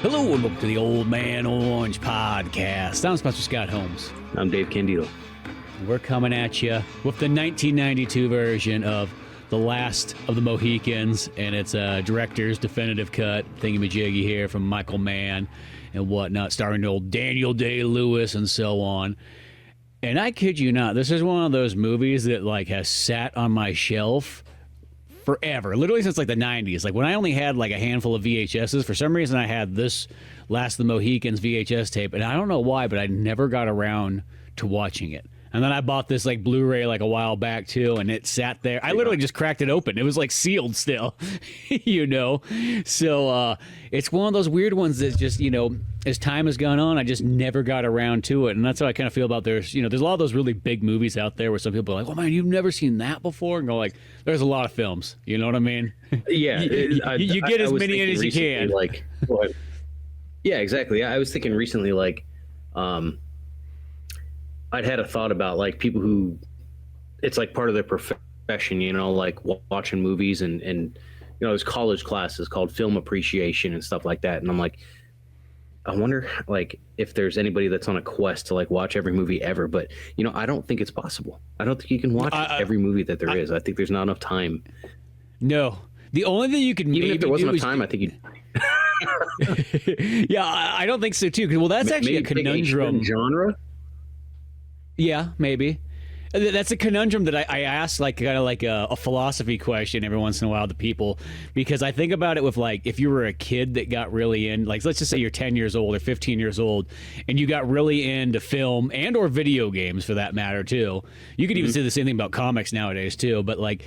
Hello and welcome to the Old Man Orange Podcast. I'm Spencer Scott Holmes. I'm Dave Candido. We're coming at you with the 1992 version of The Last of the Mohicans, and it's a director's definitive cut thingamajiggy here from Michael Mann and whatnot, starring old Daniel Day-Lewis and so on. And I kid you not, this is one of those movies that like has sat on my shelf forever, literally since like the 90s. Like when I only had like a handful of VHSs, for some reason I had this Last of the Mohicans VHS tape, and I don't know why, but I never got around to watching it. And then I bought this like Blu-ray like a while back too, and it sat there. I literally just cracked it open. It was like sealed still, you know? So it's one of those weird ones that's just, you know, as time has gone on, I just never got around to it. And that's how I kind of feel about there's a lot of those really big movies out there where some people are like, oh man, you've never seen that before? And go like, there's a lot of films. You know what I mean? Yeah. you get as many in as you can. Like, well, yeah, exactly. I was thinking recently, like, I'd had a thought about like people who it's like part of their profession, you know, like watching movies and you know, there's college classes called film appreciation and stuff like that. And I'm like, I wonder like if there's anybody that's on a quest to like watch every movie ever. But, you know, I don't think it's possible. I don't think you can watch every movie that there is. I think there's not enough time. No. The only thing you could even if there wasn't enough time, I think you'd. Yeah, I don't think so too. Well, that's actually a conundrum. Genre? Yeah, maybe. That's a conundrum that I ask, like kind of like a philosophy question every once in a while to people, because I think about it with like if you were a kid that got really in, like let's just say you're 10 years old or 15 years old, and you got really into film and or video games for that matter too. You could even say the same thing about comics nowadays too. But like,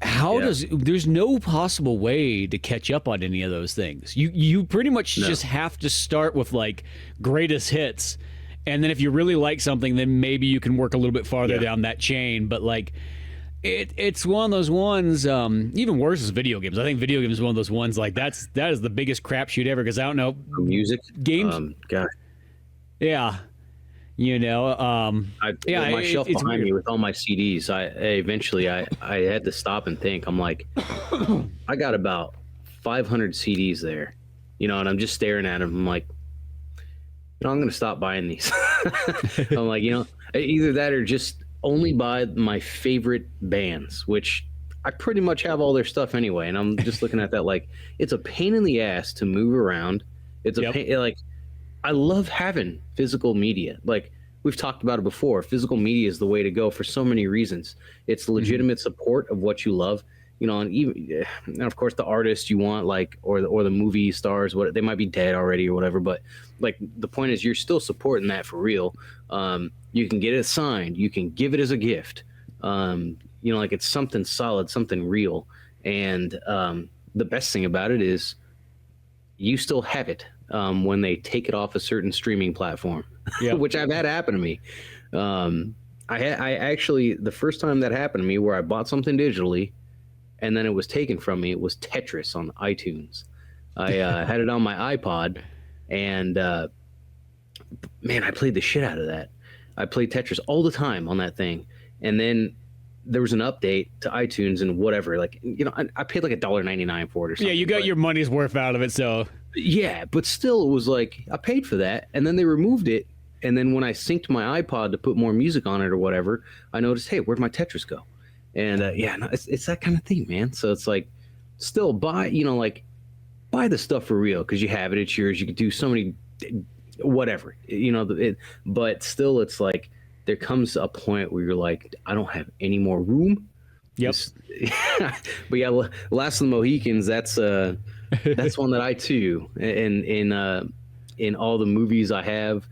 there's no possible way to catch up on any of those things. You pretty much just have to start with like greatest hits. And then if you really like something, then maybe you can work a little bit farther down that chain. But like, it's one of those ones. Even worse is video games. I think video games is one of those ones. Like that is the biggest crapshoot ever. Because I don't know music games. God. Yeah, you know. My shelf behind me with all my CDs. I eventually had to stop and think. I'm like, I got about 500 CDs there, you know, and I'm just staring at them. I'm like, I'm going to stop buying these. I'm like, you know, either that or just only buy my favorite bands, which I pretty much have all their stuff anyway. And I'm just looking at that like it's a pain in the ass to move around. It's a pain. Like, I love having physical media. Like we've talked about it before. Physical media is the way to go for so many reasons. It's legitimate support of what you love. You know, and of course the artist you want, like, or the movie stars, what they might be dead already or whatever, but like the point is you're still supporting that for real. You can get it signed, you can give it as a gift. You know, like it's something solid, something real, and the best thing about it is you still have it when they take it off a certain streaming platform, which I've had happen to me. I actually, the first time that happened to me, where I bought something digitally and then it was taken from me, it was Tetris on iTunes. I had it on my iPod, and man, I played the shit out of that. I played Tetris all the time on that thing. And then there was an update to iTunes and whatever. Like, you know, I paid like $1.99 for it or something. Yeah, you got your money's worth out of it, so. Yeah, but still, it was like, I paid for that, and then they removed it. And then when I synced my iPod to put more music on it or whatever, I noticed, hey, where'd my Tetris go? And it's that kind of thing, man. So it's like, still buy the stuff for real because you have it, it's yours. You could do so many, whatever, you know. But still, it's like there comes a point where you're like, I don't have any more room. Yep. But yeah, Last of the Mohicans. That's one that I too, in all the movies I have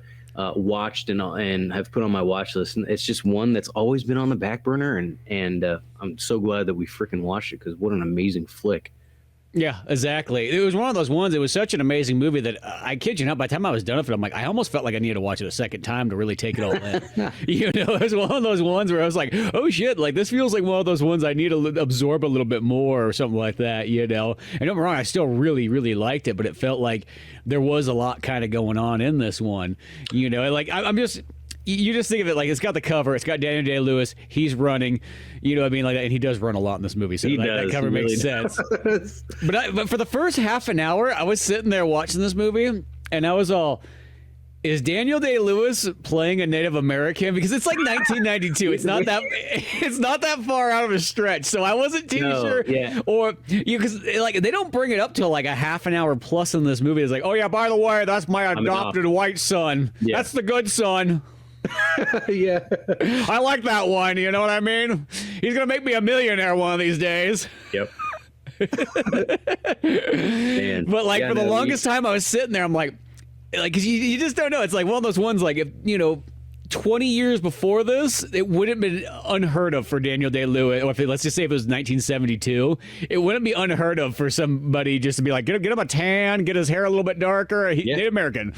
watched and have put on my watch list, and it's just one that's always been on the back burner, and I'm so glad that we freaking watched it because what an amazing flick. Yeah, exactly. It was one of those ones. It was such an amazing movie that I kid you not, by the time I was done with it, I'm like, I almost felt like I needed to watch it a second time to really take it all in. You know, it was one of those ones where I was like, oh shit, like this feels like one of those ones I need to absorb a little bit more or something like that, you know. And don't get me wrong, I still really, really liked it, but it felt like there was a lot kind of going on in this one, you know. Like I'm just, you just think of it like it's got the cover, it's got Daniel Day-Lewis, he's running, you know what I mean, like that, and he does run a lot in this movie, so that cover makes sense. But for the first half an hour, I was sitting there watching this movie, and I was all, is Daniel Day-Lewis playing a Native American? Because it's like 1992. It's not that far out of a stretch. So I wasn't too sure. Yeah. Or because like they don't bring it up till like a half an hour plus in this movie. It's like, oh yeah, by the way, that's my adopted white son. Yeah. That's the good son. Yeah. I like that one. You know what I mean? He's gonna make me a millionaire one of these days. Yep. Man. But like for the longest time, I was sitting there. I'm like, cause you just don't know. It's like one of those ones, like, if, 20 years before this, it wouldn't have been unheard of for Daniel Day-Lewis, or let's just say if it was 1972, it wouldn't be unheard of for somebody just to be like, get him a tan, get his hair a little bit darker, Native American.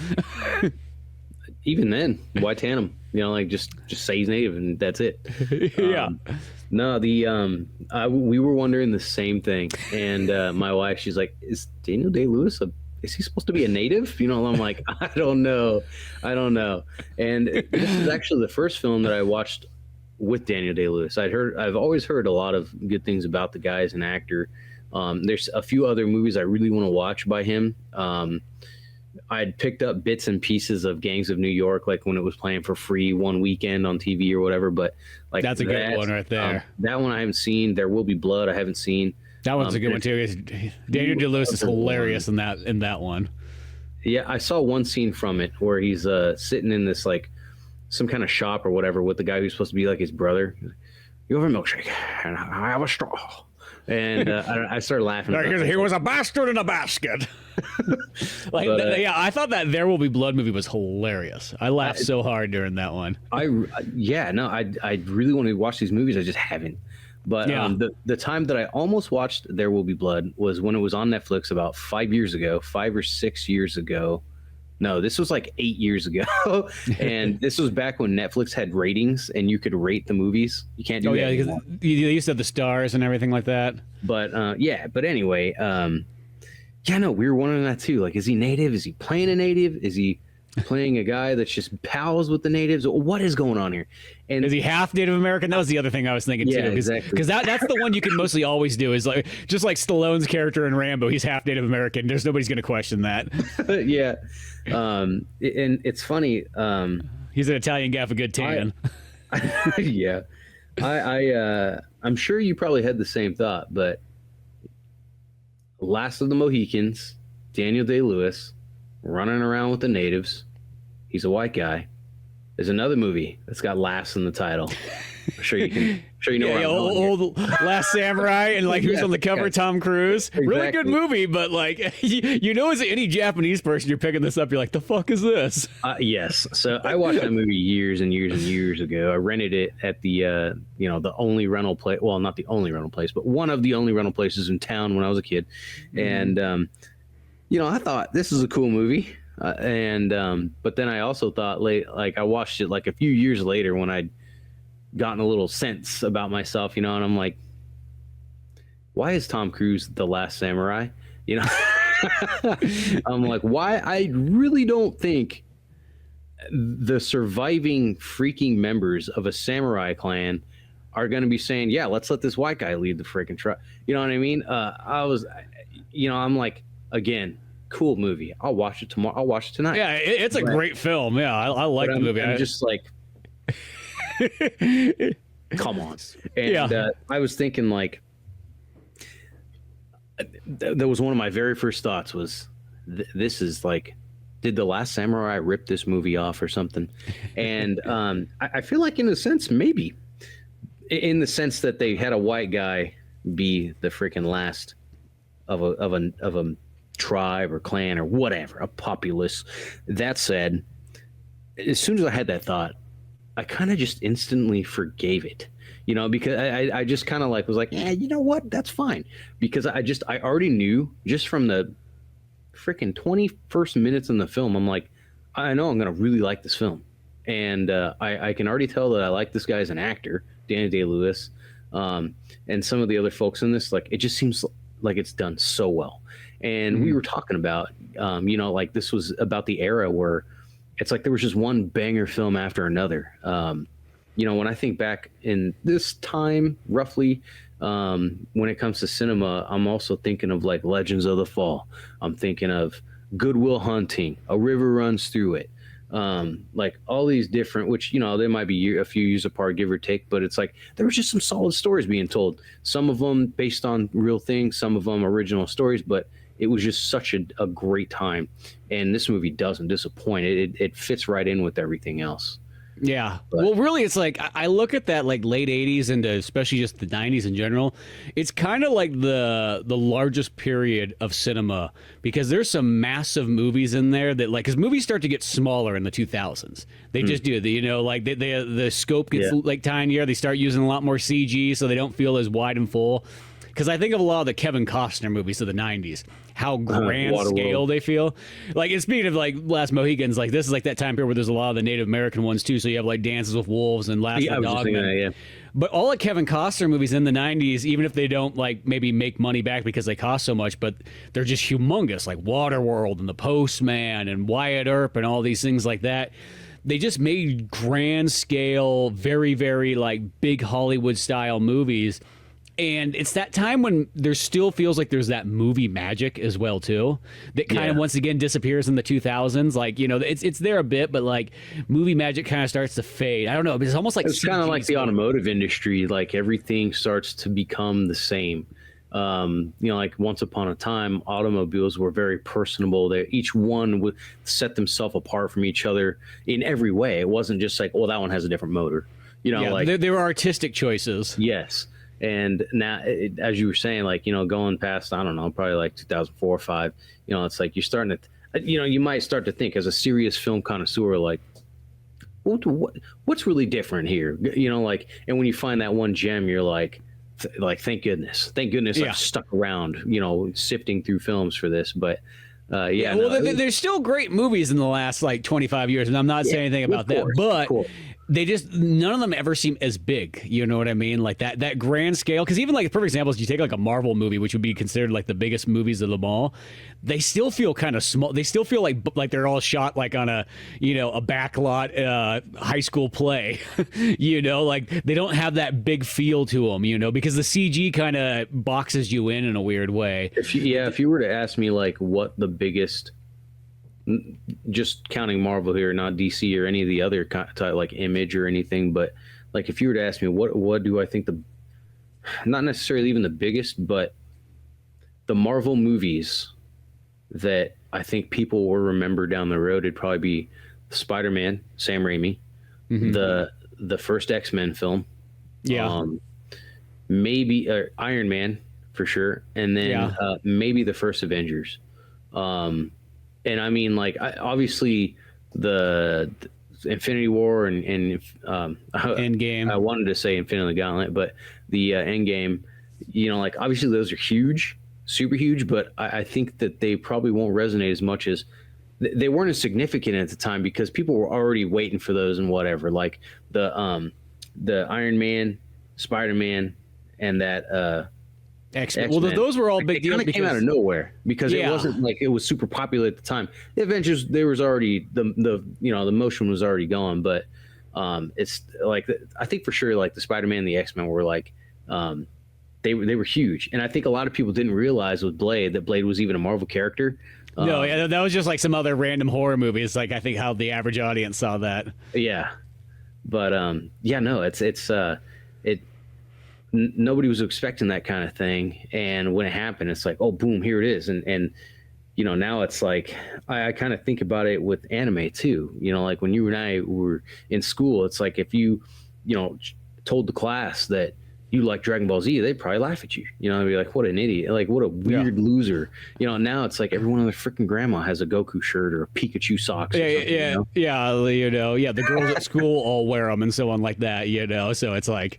Even then, why tan him? Like just say he's Native and that's it. Yeah. No, we were wondering the same thing, and my wife, she's like, is Daniel Day-Lewis is he supposed to be a native? I'm like, I don't know. And this is actually the first film that I watched with Daniel Day-Lewis. I've always heard a lot of good things about the guy as an actor. There's a few other movies I really want to watch by him. I'd picked up bits and pieces of Gangs of New York, like when it was playing for free one weekend on TV or whatever. But like that's a good one right there. That one I haven't seen. There Will Be Blood I haven't seen. That one's a good one too. Daniel Day-Lewis is hilarious in that one. Yeah, I saw one scene from it where he's sitting in this like some kind of shop or whatever with the guy who's supposed to be like his brother. You have a milkshake and I have a straw. And I started laughing. He was a bastard in a basket. I thought that There Will Be Blood movie was hilarious. I laughed so hard during that one. I really want to watch these movies. I just haven't. But the time that I almost watched There Will Be Blood was when it was on Netflix about 5 or 6 years ago. No, this was like 8 years ago. And this was back when Netflix had ratings and you could rate the movies. You can't do that anymore. You used to have the stars and everything like that. But anyway, we were wondering that too. Like, is he Native? Is he playing a Native? Is he playing a guy that's just pals with the natives? What is going on here? And is he half Native American? That was the other thing I was thinking too. Exactly. Because that's the one you can mostly always do is like just like Stallone's character in Rambo. He's half Native American. There's nobody's going to question that. Yeah. And it's funny. He's an Italian guy with a good tan. Yeah. I'm sure you probably had the same thought, but Last of the Mohicans, Daniel Day-Lewis, running around with the natives. He's a white guy. There's another movie that's got "Last" in the title. I'm sure you know. Old Last Samurai, and like who's on the cover? Tom Cruise. Exactly. Really good movie, but like as any Japanese person, you're picking this up, you're like, the fuck is this? Yes. So I watched that movie years and years and years ago. I rented it at the the only rental place. Well, not the only rental place, but one of the only rental places in town when I was a kid, and I thought this is a cool movie, but then I also thought I watched it like a few years later when I'd gotten a little sense about myself, and I'm like, why is Tom Cruise the Last Samurai? I'm like, why? I really don't think the surviving freaking members of a samurai clan are going to be saying, yeah, let's let this white guy lead the freaking truck. You know what I mean? I'm like, again, cool movie. I'll watch it tomorrow. I'll watch it tonight. Yeah, it's a great film. Yeah, I like the movie. I'm just like, come on. And I was thinking like, that was one of my very first thoughts was, this is like, did The Last Samurai rip this movie off or something? And I feel like in a sense, maybe. In the sense that they had a white guy be the freaking last of a tribe or clan or whatever, a populace. That said, as soon as I had that thought, I kind of just instantly forgave it, because I just kind of was like, yeah, you know what? That's fine. Because I already knew just from the freaking 21st minutes in the film, I'm like, I know I'm going to really like this film. And I can already tell that I like this guy as an actor, Daniel Day-Lewis, and some of the other folks in this. Like, it just seems like it's done so well. And we were talking about, this was about the era where it's like there was just one banger film after another. When I think back in this time, roughly, when it comes to cinema, I'm also thinking of like Legends of the Fall. I'm thinking of Good Will Hunting, A River Runs Through It. Like all these different, which, they might be a few years apart, give or take, but it's like there was just some solid stories being told. Some of them based on real things, some of them original stories, but it was just such a great time. And this movie doesn't disappoint. It fits right in with everything else. Yeah. Well, really, it's like I look at that like late 80s and especially just the 90s in general. It's kind of like the largest period of cinema because there's some massive movies in there that like because movies start to get smaller in the 2000s. They just do. Like the scope gets like tinier. They start using a lot more CG so they don't feel as wide and full. Because I think of a lot of the Kevin Costner movies of the 90s, how grand scale they feel. Like, and speaking of, like, Last Mohicans, like, this is, like, that time period where there's a lot of the Native American ones, too. So you have, like, Dances with Wolves and Last of the Dogmen. But all the Kevin Costner movies in the 90s, even if they don't, like, maybe make money back because they cost so much, but they're just humongous, like Waterworld and The Postman and Wyatt Earp and all these things like that. They just made grand scale, very, very, like, big Hollywood-style movies. And it's that time when there still feels like there's that movie magic as well, too, that kind of once again disappears in the 2000s. Like, it's there a bit, but like movie magic kind of starts to fade. I don't know. It's almost like it's kind of like the automotive industry. Like everything starts to become the same. Like once upon a time, automobiles were very personable. They each one would set themselves apart from each other in every way. It wasn't just like, oh, that one has a different motor. They were artistic choices. Yes. And now, as you were saying, like, going past, I don't know, probably like 2004 or 5, it's like you're starting to, you might start to think as a serious film connoisseur, like, what's really different here? Like, and when you find that one gem, you're like, thank goodness I've stuck around, sifting through films for this. But there's still great movies in the last like 25 years, and I'm not saying anything about that, but they just none of them ever seem as big. You know what I mean? Like that grand scale. Because even like the perfect example is you take like a Marvel movie, which would be considered like the biggest movies of them all. They still feel kind of small. They still feel like they're all shot like on a backlot high school play. Like they don't have that big feel to them. Because the CG kind of boxes you in a weird way. If you were to ask me like what the biggest, just counting Marvel here, not DC or any of the other type like Image or anything, but like if you were to ask me what do I think not necessarily even the biggest, but the Marvel movies that I think people will remember down the road, it'd probably be Spider-Man, Sam Raimi, the first X-Men film, maybe Iron Man for sure, and then maybe the first Avengers. And I mean, like, obviously, the Infinity War and Endgame. I wanted to say Infinity Gauntlet, but the Endgame, like, obviously those are huge, super huge, but I think that they probably won't resonate as much as they weren't as significant at the time because people were already waiting for those and whatever. Like the Iron Man, Spider-Man, and that X-Men. Well, those were all big deals. It kind of came out of nowhere because it wasn't like it was super popular at the time. The Avengers, there was already the motion was already going, but it's like I think for sure like the Spider-Man and the X-Men were like they were huge, and I think a lot of people didn't realize with Blade that Blade was even a Marvel character. That was just like some other random horror movie. It's like I think how the average audience saw that. Yeah, but nobody was expecting that kind of thing, and when it happened, it's like, oh, boom, here it is, and now it's like I kind of think about it with anime too. Like when you and I were in school, it's like if you told the class that you like Dragon Ball Z, they'd probably laugh at you. They'd be like, what an idiot, like what a weird loser. Now it's like everyone and their freaking grandma has a Goku shirt or a Pikachu socks. The girls at school all wear them and so on like that. So it's like.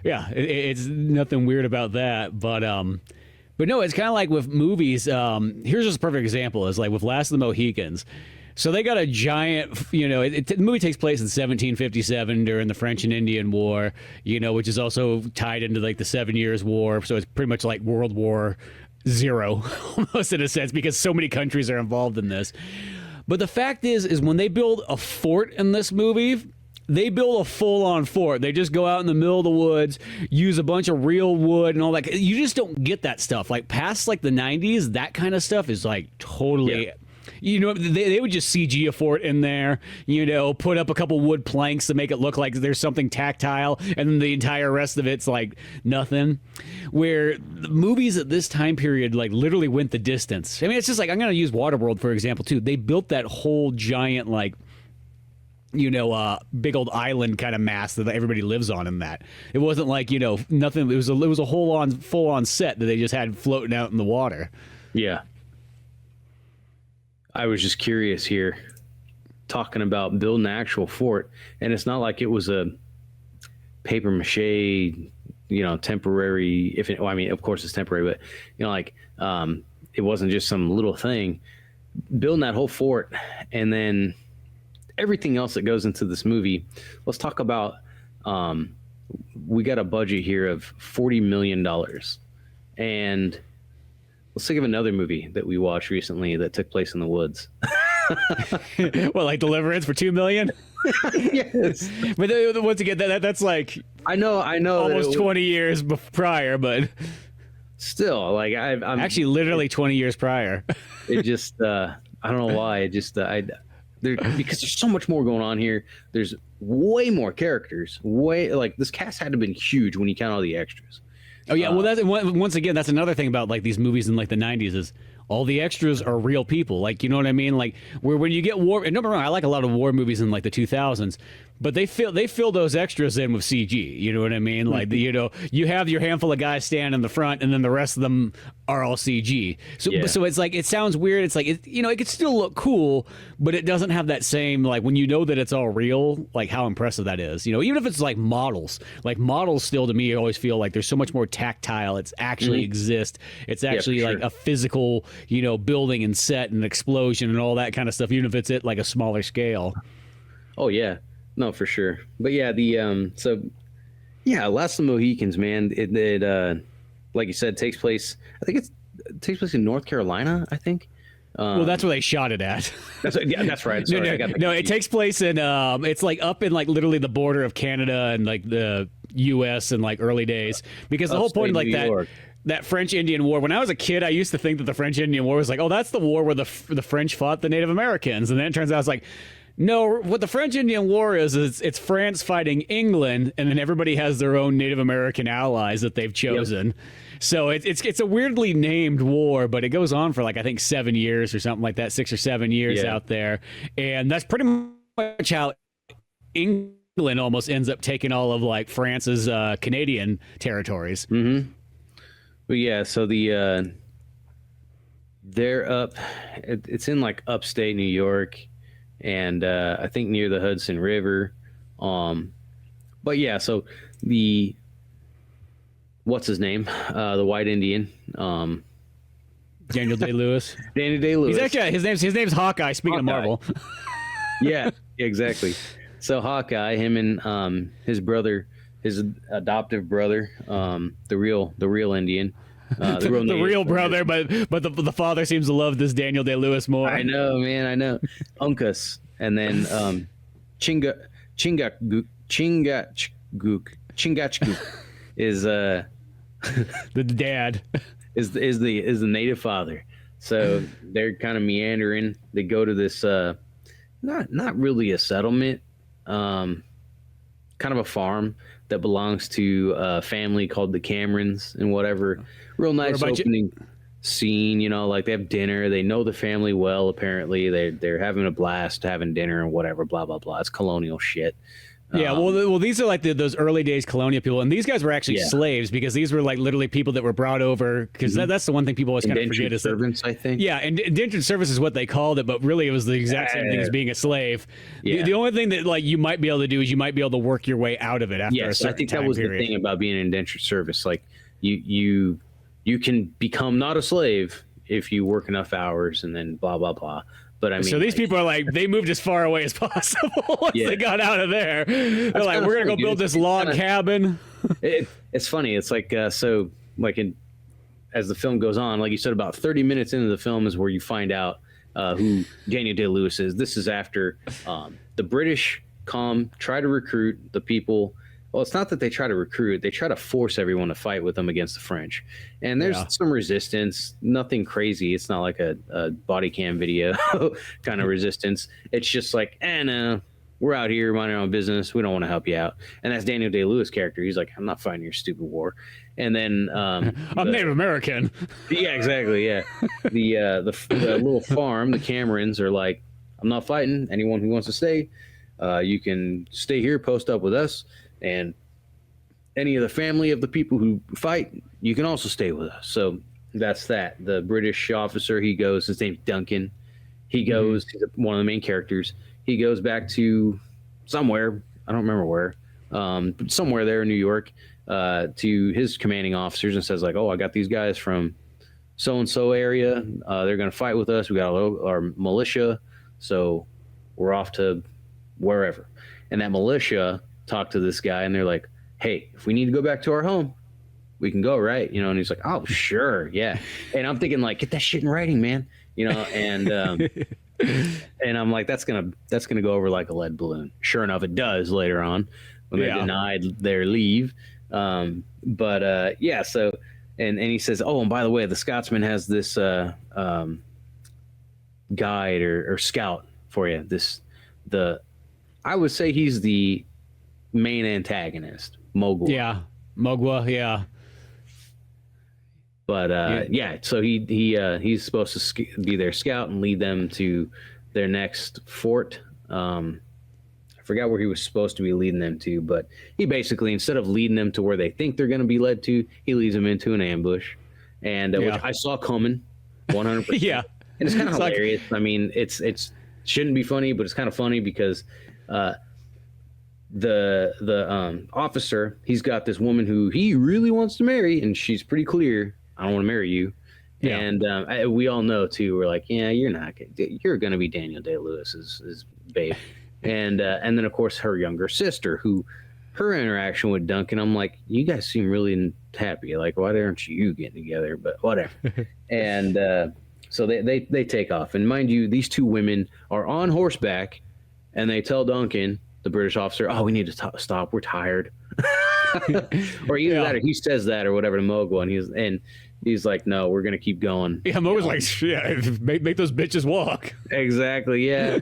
Yeah, it's nothing weird about that, but no, it's kind of like with movies. Here's just a perfect example: is like with Last of the Mohicans. So they got a giant, the movie takes place in 1757 during the French and Indian War, which is also tied into like the 7 Years' War. So it's pretty much like World War Zero, almost in a sense, because so many countries are involved in this. But the fact is when they build a fort in this movie, they build a full-on fort. They just go out in the middle of the woods, use a bunch of real wood and all that. You just don't get that stuff. Like past like the 90s, that kind of stuff is like totally... Yeah. You know, they would just CG a fort in there, you know, put up a couple wood planks to make it look like there's something tactile, and then the entire rest of it's like nothing. Where the movies at this time period, like, literally went the distance. I mean, it's just like, I'm going to use Waterworld, for example, too. They built that whole giant, like, you know, big old island kind of mass that everybody lives on in that. It wasn't like, you know, nothing. It was a full on set that they just had floating out in the water. Yeah. I was just curious here, talking about building an actual fort, and it's not like it was a paper mache, you know, temporary. Well, I mean, of course it's temporary, but you know, like it wasn't just some little thing. Building that whole fort, and then everything else that goes into this movie. Let's talk about. We got a budget here of $40 million, and let's think of another movie that we watched recently that took place in the woods. What, like Deliverance for $2 million? Yes. But once again, that's like I know, almost 20 years prior, but still, like I'm actually literally 20 years prior. It just I don't know why. It just because there's so much more going on here. There's way more characters. Way like this cast had to have been huge when you count all the extras. Oh yeah, well that's once again that's another thing about like these movies in like the 90s is all the extras are real people. Like, you know what I mean? Like where when you get war, and don't get me wrong, I like a lot of war movies in like the 2000s, but they fill those extras in with CG. You know what I mean? Like you know, you have your handful of guys stand in the front, and then the rest of them are all CG. So it's like it sounds weird. It's like you know, it could still look cool, but it doesn't have that same like when you know that it's all real. Like how impressive that is. You know, even if it's like models still to me I always feel like there's so much more tactile. It's actually exist. It's actually like a physical, you know, building and set and explosion and all that kind of stuff, even if it's at like a smaller scale. Oh yeah, no, for sure. But yeah, Last of the Mohicans, man. It like you said, takes place. I think it takes place in North Carolina. I think. Well, that's where they shot it at. That's right. Sorry, no, it takes place in it's like up in like literally the border of Canada and like the U.S. in like early days, because the whole point of like that French Indian War. When I was a kid, I used to think that the French Indian War was like, oh, that's the war where the French fought the Native Americans, and then it turns out it's like, no, what the French Indian War is it's France fighting England, and then everybody has their own Native American allies that they've chosen. Yep. So it's a weirdly named war, but it goes on for like I think 7 years or something like that, 6 or 7 years out there, and that's pretty much how England almost ends up taking all of like France's Canadian territories. Mm-hmm. But yeah, so they're up. It's in like upstate New York, and I think near the Hudson River. But yeah, so what's his name? The white Indian. Daniel Day-Lewis. Daniel Day-Lewis. He's actually his name's Hawkeye. Speaking of Marvel. Yeah, exactly. So Hawkeye, him and his brother, his adoptive brother, the real Indian. The real brother, but the father seems to love this Daniel Day-Lewis more. I know, man. I know. Uncas, and then Chingachgook is the dad is the native father. So they're kind of meandering. They go to this not really a settlement, kind of a farm that belongs to a family called the Camerons and whatever. Real nice opening scene, you know, like they have dinner. They know the family well, apparently. They're having a blast having dinner and whatever, blah, blah, blah. It's colonial shit. Yeah, well, these are like those early days colonial people, and these guys were actually slaves, because these were like literally people that were brought over, because that's the one thing people always kind of forget is servants, I think. Yeah, and indentured service is what they called it, but really it was the exact same thing as being a slave. Yeah. The only thing that like you might be able to do is you might be able to work your way out of it after a certain I think time that was period. The thing about being an indentured service. Like you can become not a slave if you work enough hours, and then blah blah blah. But I mean, so these people are like, they moved as far away as possible once they got out of there. They're like, we're going to go build this log cabin. It's funny. It's like, so like as the film goes on, like you said, about 30 minutes into the film is where you find out who Daniel Day-Lewis is. This is after the British try to recruit the people. Well, it's not that they try to recruit; they try to force everyone to fight with them against the French. And there's some resistance, nothing crazy. It's not like a body cam video kind of resistance. It's just like, no, we're out here minding our own business. We don't want to help you out. And that's Daniel Day-Lewis' character. He's like, I'm not fighting your stupid war. And then I'm Native American. Yeah, exactly. Yeah, the little farm, the Camerons are like, I'm not fighting. Anyone who wants to stay, you can stay here, post up with us. And any of the family of the people who fight, you can also stay with us. So that's that. The British officer, he goes, his name's Duncan. He goes, he's one of the main characters. He goes back to somewhere, I don't remember where, but somewhere there in New York, to his commanding officers and says like, oh, I got these guys from so-and-so area. They're going to fight with us. We got our militia. So we're off to wherever. And that militia talk to this guy and they're like, hey, if we need to go back to our home, we can go, right? And he's like, oh, sure, yeah. And I'm thinking like, get that shit in writing, man. And and I'm like, that's gonna go over like a lead balloon. Sure enough, it does later on when they're denied their leave. So and he says, oh, and by the way, the Scotsman has this guide or scout for you. I would say he's the main antagonist, Mogwa. Yeah, Mogwa. Yeah. But so he's supposed to be their scout and lead them to their next fort. I forgot where he was supposed to be leading them to, but he basically, instead of leading them to where they think they're going to be led to, he leads them into an ambush, and which I saw coming, 100%. Yeah, and it's kind of hilarious. Like, I mean, it's shouldn't be funny, but it's kind of funny because the officer, he's got this woman who he really wants to marry, and she's pretty clear, I don't want to marry you. Yeah. And we all know too, we're like, yeah, you're going to be Daniel Day-Lewis's babe. And then of course her younger sister, who her interaction with Duncan, I'm like, you guys seem really happy. Like, why aren't you getting together? But whatever. And so they take off. And mind you, these two women are on horseback, and they tell Duncan, the British officer, oh, we need to stop. We're tired. Or either that, or he says that, or whatever to Mogwa, and he's like, no, we're gonna keep going. Yeah, Mogwa's like, yeah, make those bitches walk. Exactly, yeah.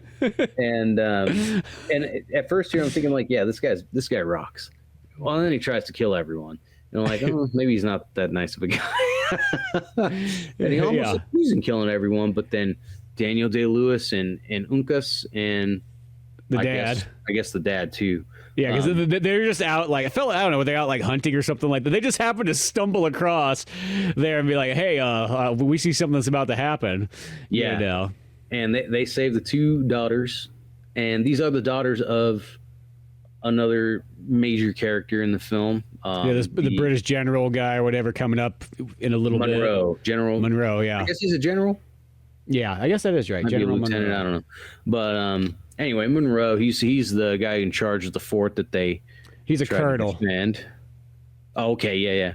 and at first here I'm thinking like, yeah, this guy rocks. Well, and then he tries to kill everyone, and I'm like, oh, maybe he's not that nice of a guy. And he almost succeeds in killing everyone, but then Daniel Day-Lewis and Uncas and I guess the dad too. Yeah, because they're just out, like, I don't know, were they out like hunting or something like that? They just happen to stumble across there and be like, hey, we see something that's about to happen. Yeah. And they save the two daughters, and these are the daughters of another major character in the film. The British general guy or whatever coming up in a little bit. General Monroe, yeah. I guess he's a general. Yeah, I guess that is right. General lieutenant, Monroe. I don't know. But anyway, Monroe, he's the guy in charge of the fort that they. He's a colonel. Oh, okay, yeah.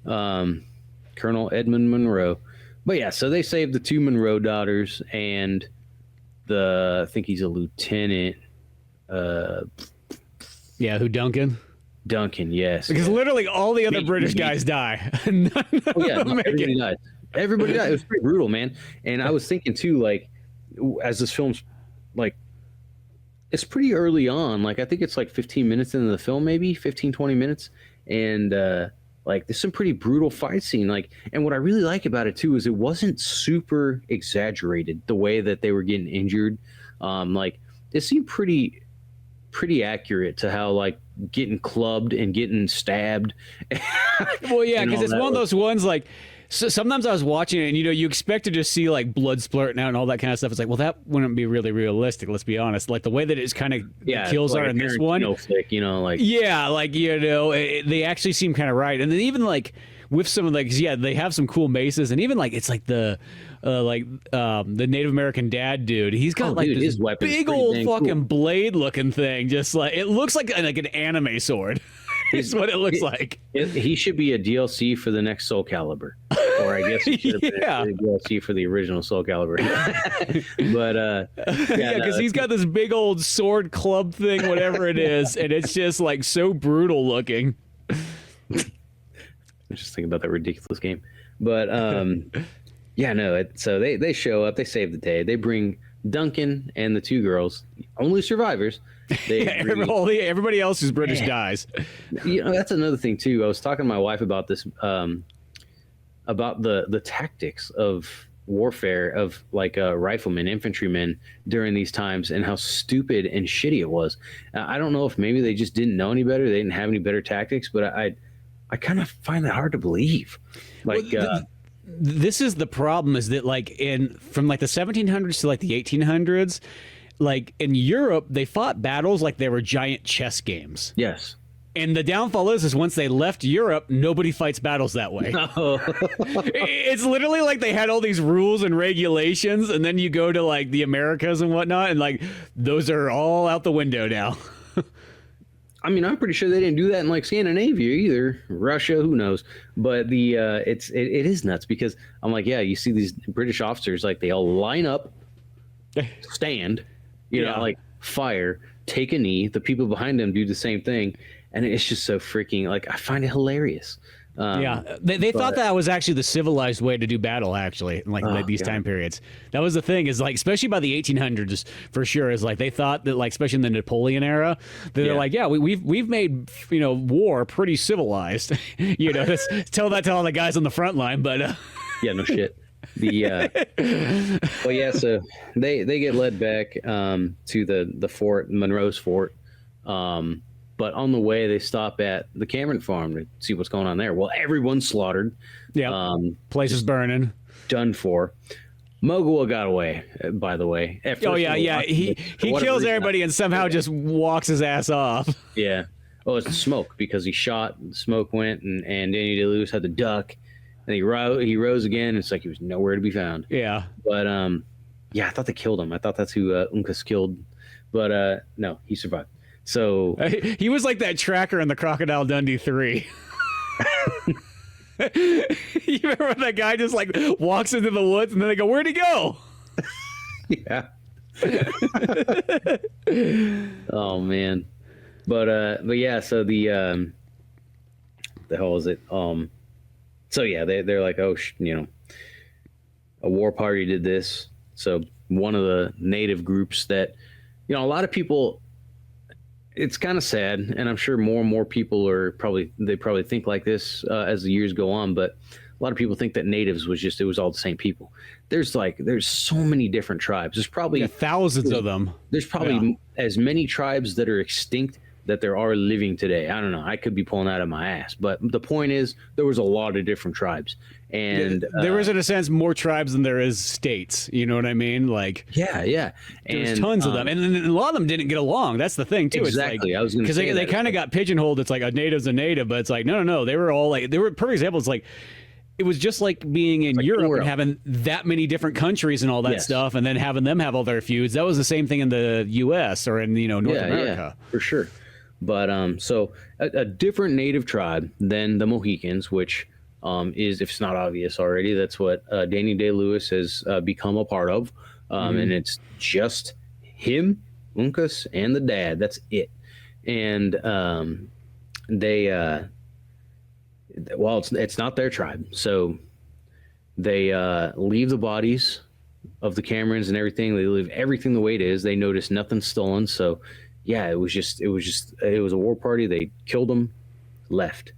Colonel Edmund Monroe. But yeah, so they saved the two Monroe daughters and I think he's a lieutenant. Who, Duncan? Duncan, yes. Because literally all the other British guys die. Everybody died. Everybody died. It was pretty brutal, man. And I was thinking too, like, as this film's like, it's pretty early on. Like, I think it's like 15 minutes into the film, maybe 15, 20 minutes. And like, there's some pretty brutal fight scene. Like, and what I really like about it too is it wasn't super exaggerated the way that they were getting injured. Like, it seemed pretty accurate to how, like, getting clubbed and getting stabbed. Well, yeah, because it's one of those ones, like, so sometimes I was watching it and, you expect to just see like blood splurting out and all that kind of stuff. It's like, well, that wouldn't be really realistic. Let's be honest. Like the way that it's kind of kills like are in this one. Flick, like. Yeah. Like, they actually seem kind of right. And then even like with some of they have some cool maces, and even like, it's like the Native American dad dude, he's got this big old fucking blade looking thing. Just like, it looks like an anime sword. Is what it looks like. He should be a DLC for the next Soul Calibur. or I guess it should have been a DLC for the original Soul Calibur. But because he's got this big old sword club thing, whatever it is, and it's just like so brutal looking. I'm just thinking about that ridiculous game. But so they show up, they save the day, they bring Duncan and the two girls, only survivors. Everybody else who's British dies. That's another thing too. I was talking to my wife about this, about the tactics of warfare of like riflemen, infantrymen during these times, and how stupid and shitty it was. I don't know if maybe they just didn't know any better, they didn't have any better tactics, but I kind of find that hard to believe. Like, this is the problem: is that like from like the 1700s to like the 1800s. Like in Europe, they fought battles like they were giant chess games. Yes. And the downfall is once they left Europe, nobody fights battles that way. No. It's literally like they had all these rules and regulations, and then you go to like the Americas and whatnot, and like those are all out the window now. I mean, I'm pretty sure they didn't do that in like Scandinavia either. Russia, who knows? But it is nuts because I'm like, yeah, you see these British officers, like they all line up, stand. Like fire, take a knee. The people behind them do the same thing, and it's just so freaking like I find it hilarious. They thought that was actually the civilized way to do battle. Actually, in like these time periods, that was the thing. Is like especially by the 1800s for sure. Is like they thought that like especially in the Napoleon era, they're like, we've made war pretty civilized. Tell that to all the guys on the front line, but yeah, no shit. So they get led back to the fort, Monroe's fort, but on the way they stop at the Cameron farm to see what's going on there. Well, everyone's slaughtered. Place is burning, done for. Mogul got away, by the way. He kills everybody and somehow just walks his ass off. Yeah. Oh, it's the smoke because he shot, the smoke went, and Danny Day-Lewis had to duck. And he rose again. It's like he was nowhere to be found. Yeah. But I thought they killed him. I thought that's who Uncas killed. But no, he survived. So he was like that tracker in the Crocodile Dundee 3. You remember when that guy just like walks into the woods and then they go, "Where'd he go?" Yeah. Oh man. But yeah. So the hell is it? So yeah, they're like, a war party did this. So one of the native groups that, a lot of people, it's kind of sad, and I'm sure more and more people probably think like this as the years go on. But a lot of people think that natives it was all the same people. There's so many different tribes. There's probably thousands of them. There's probably as many tribes that are extinct that there are living today. I don't know. I could be pulling out of my ass, but the point is there was a lot of different tribes, and there was in a sense more tribes than there is states. You know what I mean? Like there's tons of them, and a lot of them didn't get along. That's the thing too. Exactly. It's like, I was going to say they kind of got pigeonholed. It's like a native's a native, but it's like no. They were all like perfect example. It's like it was just like being in Europe and having that many different countries and all that stuff, and then having them have all their feuds. That was the same thing in the U.S. or in North America. Yeah, for sure. But so a different native tribe than the Mohicans, which is, if it's not obvious already, that's what Danny Day-Lewis has become a part of. And it's just him, Uncas, and the dad. That's it. And it's not their tribe. So they leave the bodies of the Camerons and everything. They leave everything the way it is. They notice nothing stolen. So yeah, it was a war party. They killed them, left.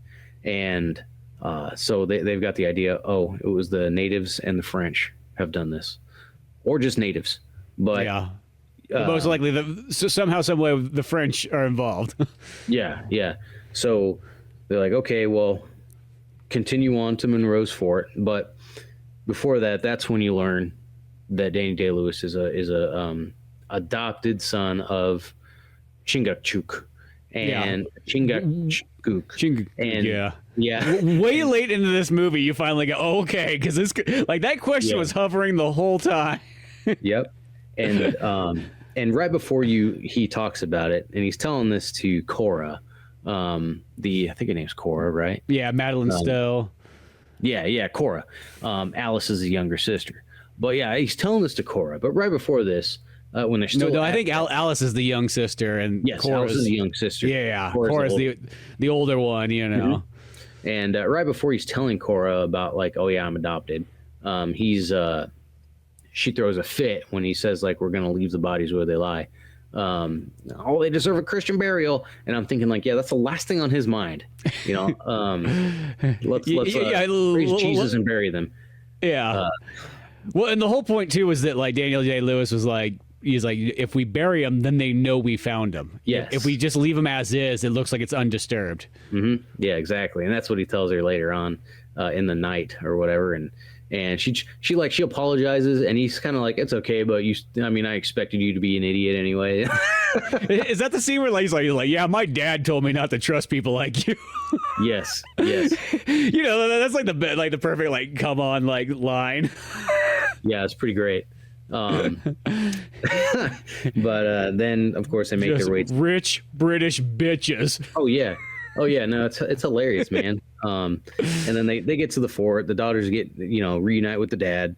And so they've got the idea, it was the natives and the French have done this. Or just natives. But most likely somehow, some way the French are involved. Yeah. So they're like, okay, well, continue on to Monroe's fort. But before that, that's when you learn that Danny Day-Lewis is a adopted son of Chingachgook and Chingachgook. And way late into this movie, you finally go, okay, because this that question was hovering the whole time. Yep. And right before he talks about it, and he's telling this to Cora, I think her name's Cora, right? Yeah, Madeline Stowe. Yeah, Cora. Alice is the younger sister. But yeah, he's telling this to Cora. But right before this, when they're still I think Alice is the young sister, and yes, Alice is the young sister. Yeah, Cora's the older one, you know. Mm-hmm. And right before he's telling Cora about like, oh yeah, I'm adopted, she throws a fit when he says like, we're gonna leave the bodies where they lie. Oh, they deserve a Christian burial, and I'm thinking like, yeah, that's the last thing on his mind, you know. Let's praise Jesus and bury them. Yeah. Well, and the whole point too was that like Daniel Day-Lewis was like, he's like, if we bury him, then they know we found him. Yes. If we just leave him as is, it looks like it's undisturbed. Mm-hmm. Yeah, exactly, and that's what he tells her later on in the night or whatever, and she apologizes, and he's kind of like, it's okay, but I expected you to be an idiot anyway. Is that the scene where like, he's like, yeah, my dad told me not to trust people like you? Yes. You know, that's like the perfect like come on like line. Yeah, it's pretty great. But then of course they make their way to rich British bitches. Oh yeah, no, it's hilarious, man. And then they get to the fort. The daughters reunite with the dad.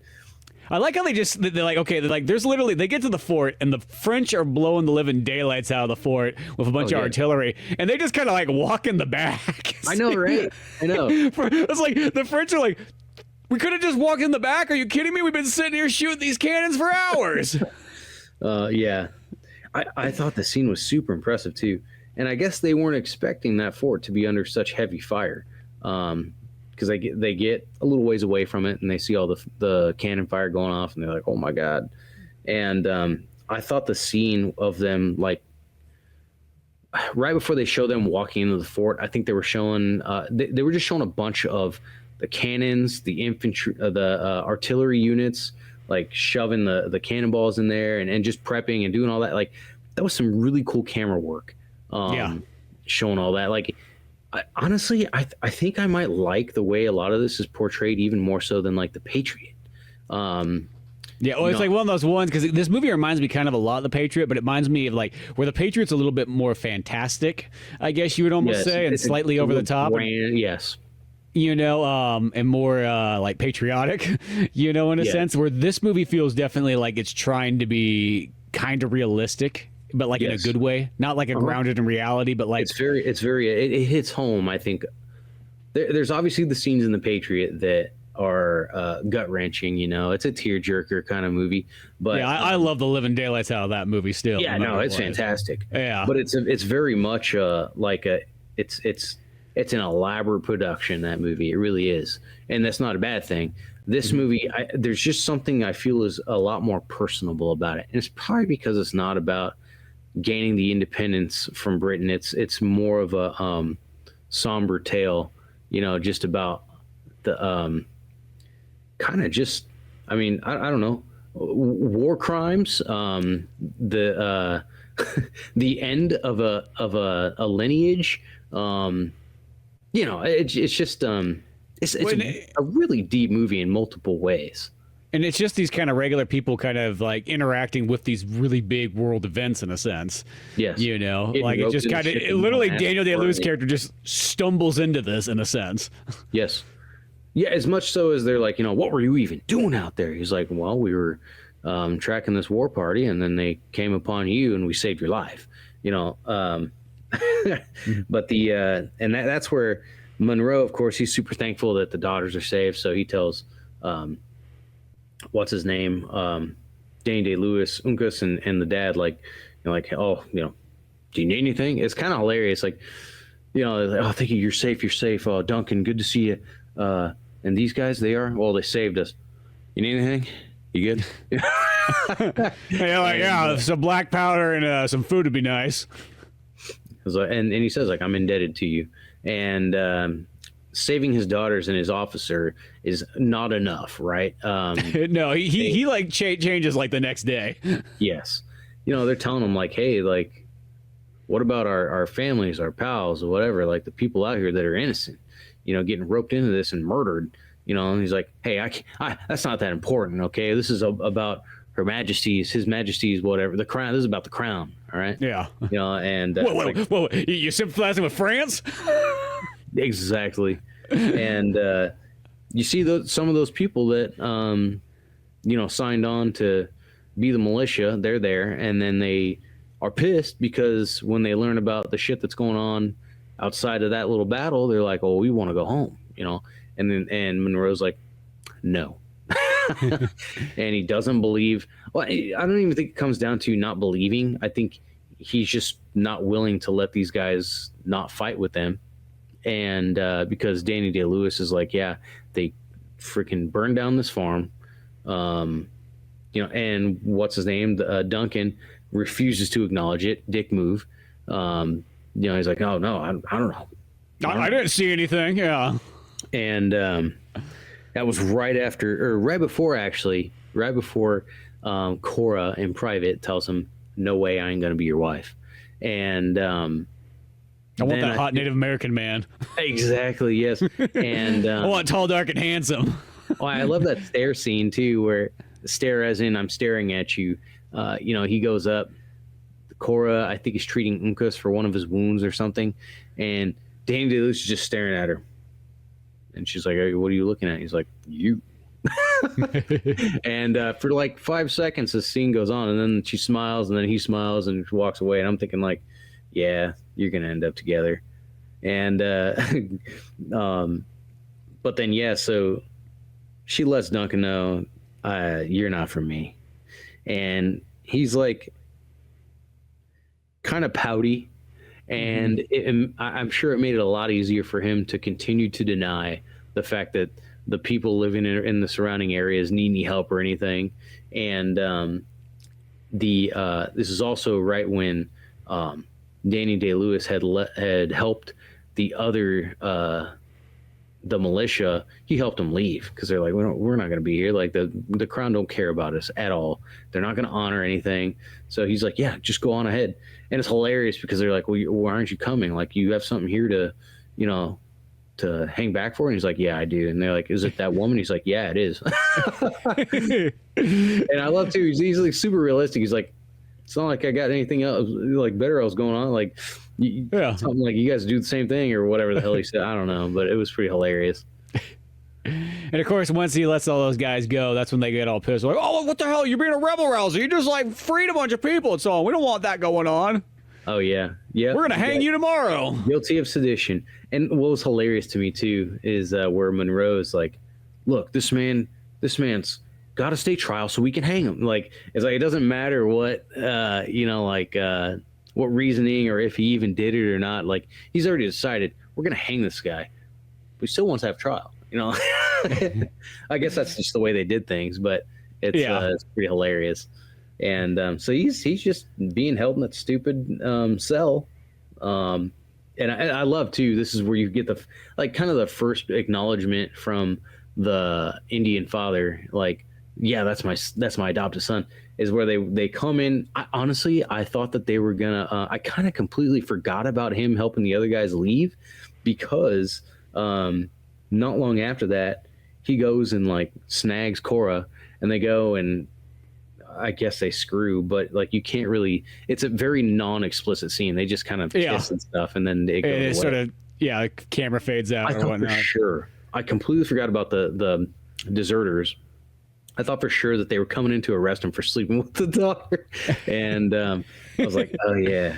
I like how they're like, there's literally, they get to the fort and the French are blowing the living daylights out of the fort with a bunch of artillery, and they just kind of like walk in the back. I know, right? I know. It's like the French are like, we could have just walked in the back. Are you kidding me? We've been sitting here shooting these cannons for hours. Yeah. I thought the scene was super impressive too. And I guess they weren't expecting that fort to be under such heavy fire. Because they get a little ways away from it and they see all the cannon fire going off and they're like, oh my God. And I thought the scene of them, like right before they show them walking into the fort, I think they were showing, they were just showing a bunch of the cannons, the infantry, the artillery units, like shoving the cannonballs in there and just prepping and doing all that. Like that was some really cool camera work. Showing all that. Like, honestly, I think I might like the way a lot of this is portrayed even more so than like The Patriot. It's like one of those ones, because this movie reminds me kind of a lot of The Patriot, but it reminds me of like where The Patriot's a little bit more fantastic, I guess you would almost say, and slightly over the top. Yes. You know, and more like patriotic, you know, in a sense, where this movie feels definitely like it's trying to be kind of realistic, but like in a good way, not like a grounded in reality, but like it hits home. I think there's obviously the scenes in The Patriot that are gut wrenching. You know, it's a tearjerker kind of movie. But yeah, I love the living daylights out of that movie still. Yeah, no, it's fantastic. Yeah, but it's very much it's an elaborate production. That movie, it really is, and that's not a bad thing. This movie, there's just something I feel is a lot more personable about it, and it's probably because it's not about gaining the independence from Britain. It's more of a somber tale, you know, just about the kind of just, I mean, I don't know, war crimes, the the end of a lineage, you know, it's just it's a really deep movie in multiple ways. And it's just these kind of regular people kind of like interacting with these really big world events in a sense. Yes. You know, like it just kind of literally Daniel Day-Lewis' character just stumbles into this in a sense. Yes. Yeah. As much so as they're like, you know, what were you even doing out there? He's like, well, we were tracking this war party and then they came upon you and we saved your life, you know. But and that's where Monroe, of course, he's super thankful that the daughters are saved. So he tells, what's his name, Danny Day-Lewis, Uncas, and the dad, like, you know, like, oh, you know, do you need anything? It's kind of hilarious, like, you know, like, oh, thank you, you're safe. Oh, Duncan, good to see you. And these guys, they saved us. You need anything? You good? Yeah, some black powder and some food would be nice. And he says, like, I'm indebted to you. And saving his daughters and his officer is not enough, right? No, he like changes like the next day. Yes. You know, they're telling him like, hey, like, what about our families, our pals, or whatever, like the people out here that are innocent, you know, getting roped into this and murdered, you know? And he's like, hey, I that's not that important. Okay. This is about His Majesty's, whatever, the crown. This is about the crown. All right. Yeah. You know, and whoa, you sympathizing with France? Exactly. And you see some of those people that signed on to be the militia. They're there, and then they are pissed because when they learn about the shit that's going on outside of that little battle, they're like, "Oh, we want to go home," And Monroe's like, "No," and he doesn't believe. Well, I don't even think it comes down to not believing. I think he's just not willing to let these guys not fight with them, and because Danny Day-Lewis is like, "Yeah, they freaking burned down this farm." And what's his name? Duncan refuses to acknowledge it. Dick move. He's like, "Oh no, I don't know. I didn't see anything." Yeah. And that was right before Cora in private tells him, "No way, I ain't gonna be your wife." And I want that hot Native American man. Exactly. Yes. And I want tall, dark, and handsome. Oh, I love that stare scene too, where stare as in I'm staring at you. He goes up. Cora, I think, is treating Uncas for one of his wounds or something, and Danny Day-Lewis is just staring at her, and she's like, "Hey, what are you looking at?" He's like, "You." And for like 5 seconds, the scene goes on, and then she smiles, and then he smiles, and walks away, and I'm thinking like, "Yeah, you're gonna end up together." And but then so she lets Duncan know, "You're not for me," and he's like kind of pouty, and I'm sure it made it a lot easier for him to continue to deny the fact that the people living in the surrounding areas need any help or anything. And this is also right when Danny Day-Lewis had helped the other the militia. He helped them leave because they're like, we're not going to be here. Like the Crown don't care about us at all. They're not going to honor anything. So he's like, "Yeah, just go on ahead." And it's hilarious because they're like, "Well, why aren't you coming? Like, you have something here to hang back for?" And he's like, "Yeah, I do." And they're like, "Is it that woman?" He's like, "Yeah, it is." And I love too. He's like super realistic. He's like, "It's not like I got anything else like better else going on. Like, something like you guys do the same thing or whatever the hell he said." I don't know, but it was pretty hilarious. And of course, once he lets all those guys go, that's when they get all pissed. Like, "Oh, what the hell? You're being a rebel rouser. You just like freed a bunch of people and so on. We don't want that going on." Oh yeah, yeah. We're gonna hang you tomorrow. Guilty of sedition. And what was hilarious to me too is where Monroe's like, "Look, this man's got a state trial, so we can hang him." Like, it's like it doesn't matter what what reasoning or if he even did it or not. Like, he's already decided we're gonna hang this guy. We still want to have trial. I guess that's just the way they did things, but it's pretty hilarious. And so he's just being held in that stupid cell. And I love too. This is where you get the first acknowledgement from the Indian father. Like, "Yeah, that's my adopted son." Is where they come in. I thought that they were gonna. I kind of completely forgot about him helping the other guys leave, because not long after that, he goes and like snags Cora, and they go and I guess they screw, but like you can't really. It's a very non-explicit scene. They just kind of kiss and stuff, and then it goes sort of the camera fades out. I thought for sure. I completely forgot about the deserters. I thought for sure that they were coming in to arrest him for sleeping with the daughter, and I was like, "Oh yeah."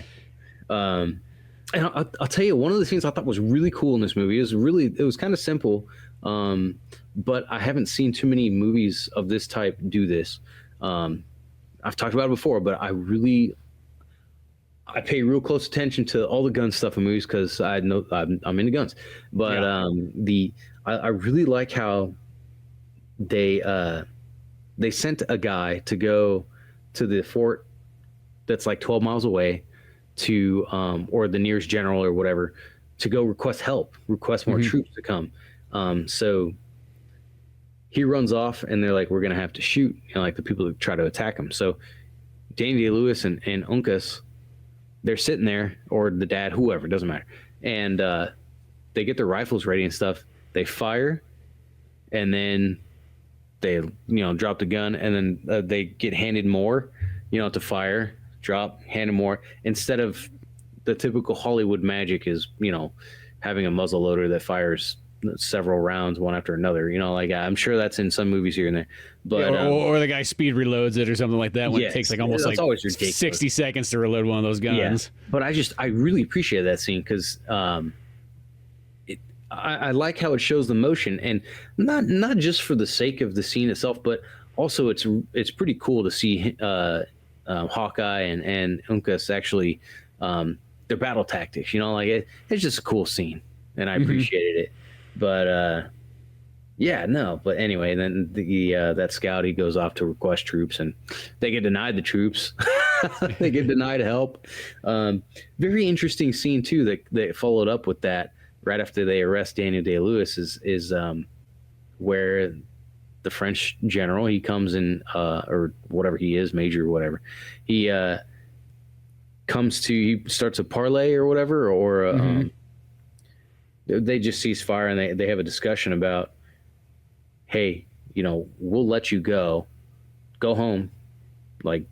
And I'll tell you, one of the things I thought was really cool in this movie it was kind of simple, but I haven't seen too many movies of this type do this. I've talked about it before, but I pay real close attention to all the gun stuff in movies because I know I'm into guns. But I really like how they sent a guy to go to the fort that's like 12 miles away to or the nearest general or whatever to go request more troops to come. So he runs off and they're like, "We're going to have to shoot, like the people that try to attack him." So Danny Day-Lewis and Uncas, they're sitting there, or the dad, whoever, doesn't matter. And they get their rifles ready and stuff. They fire, and then they, drop the gun, and then they get handed more, to fire, drop, handed more, instead of the typical Hollywood magic is, having a muzzle loader that fires several rounds, one after another. You know, like I'm sure that's in some movies here and there. But or the guy speed reloads it or something like that when it takes like almost like 60 seconds to reload one of those guns. Yeah. But I really appreciate that scene because I like how it shows the motion, and not just for the sake of the scene itself, but also it's pretty cool to see Hawkeye and Uncas actually their battle tactics. You know, like it's just a cool scene, and I appreciated it. But but anyway, then that scout, he goes off to request troops, and they get denied the troops. They get denied help. Very interesting scene too that followed up with that right after they arrest Daniel Day-Lewis is where the French general, he comes in, or whatever he is, major or whatever, he starts a parley or whatever, or they just cease fire, and they have a discussion about, hey, you know, we'll let you go home, like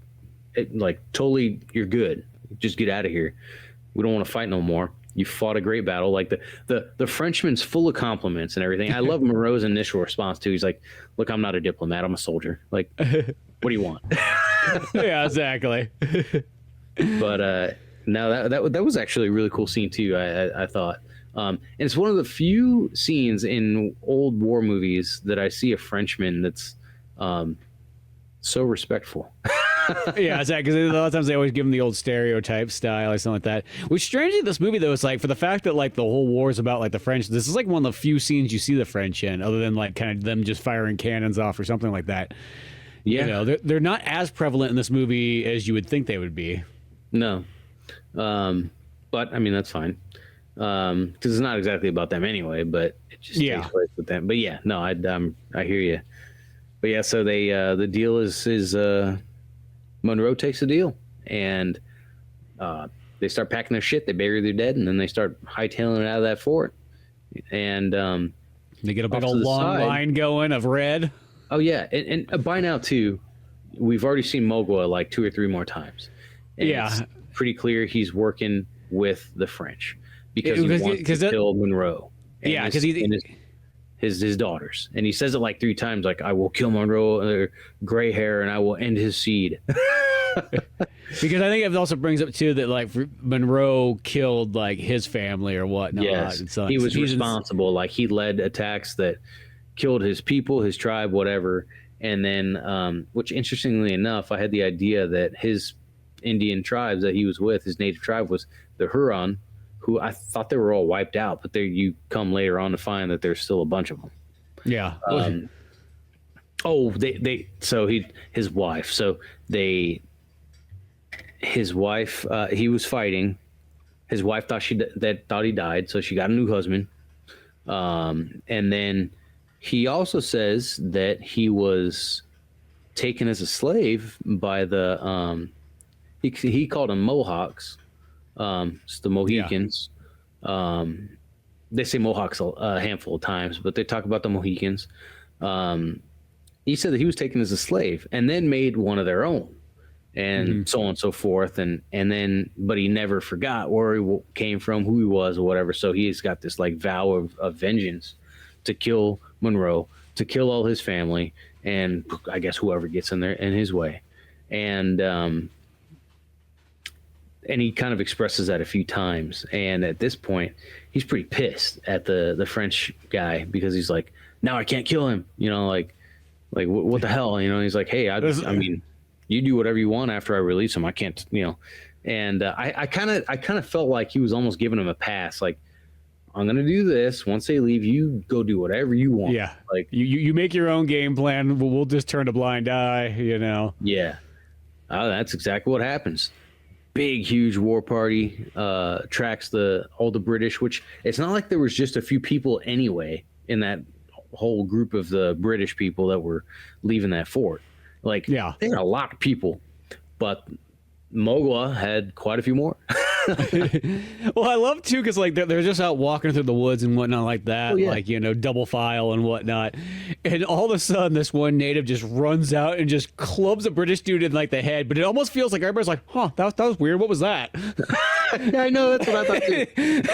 totally, you're good, just get out of here, we don't want to fight no more, you fought a great battle. Like the Frenchman's full of compliments and everything. I love Moreau's initial response too. He's like, look, I'm not a diplomat, I'm a soldier, like what do you want? Yeah, exactly. But no, that was actually a really cool scene too, I thought. And it's one of the few scenes in old war movies that I see a Frenchman that's so respectful. Yeah, exactly. Because a lot of times they always give him the old stereotype style or something like that. Which, strangely, this movie though, it's like, for the fact that like the whole war is about like the French, this is like one of the few scenes you see the French in, other than like kind of them just firing cannons off or something like that. Yeah, you know, they're not as prevalent in this movie as you would think they would be. No, but I mean that's fine, because it's not exactly about them anyway. But it just takes place with them. But yeah, no, I hear you. But yeah, so they the deal is Monroe takes the deal, and they start packing their shit. They bury their dead, and then they start hightailing it out of that fort. And they get a big old long line going of red. Oh yeah, and by now too, we've already seen Mogwa like 2 or 3 more times. And it's pretty clear he's working with the French because he wants to kill Monroe. Yeah, because his daughters, and he says it like 3 times, like, I will kill Monroe, gray hair, and I will end his seed. Because I think it also brings up too that like Monroe killed like his family or whatnot. Yes, he was responsible. Like he led attacks that killed his people, his tribe, whatever. And then, which interestingly enough, I had the idea that his Indian tribes that he was with, his native tribe, was the Huron, who I thought they were all wiped out, but there you come later on to find that there's still a bunch of them. Yeah. His wife, he was fighting. His wife thought he died, so she got a new husband. And then he also says that he was taken as a slave by the he called them Mohawks. It's the Mohicans. Yeah. They say Mohawks a handful of times, but they talk about the Mohicans. He said that he was taken as a slave and then made one of their own, and so on and so forth. And then, but he never forgot where he came from, who he was, or whatever. So he's got this like vow of vengeance to kill Monroe, to kill all his family, and I guess whoever gets in his way. And he kind of expresses that a few times. And at this point, he's pretty pissed at the French guy, because he's like, now I can't kill him. You know, like what the hell? You know, he's like, hey, I mean, you do whatever you want after I release him. I can't, you know. And I kind of felt like he was almost giving him a pass. Like, I'm going to do this. Once they leave, you go do whatever you want. Yeah. Like you make your own game plan. We'll just turn a blind eye, you know? Yeah. That's exactly what happens. Big, huge war party tracks all the British, which it's not like there was just a few people anyway in that whole group of the British people that were leaving that fort. Like, yeah, they had a lot of people, but Mogwa had quite a few more. Well, I love too, because like they're just out walking through the woods and whatnot like that, like, you know, double file and whatnot, and all of a sudden this one native just runs out and just clubs a British dude in like the head. But it almost feels like everybody's like, huh, that was weird, what was that? I know, that's what I thought too.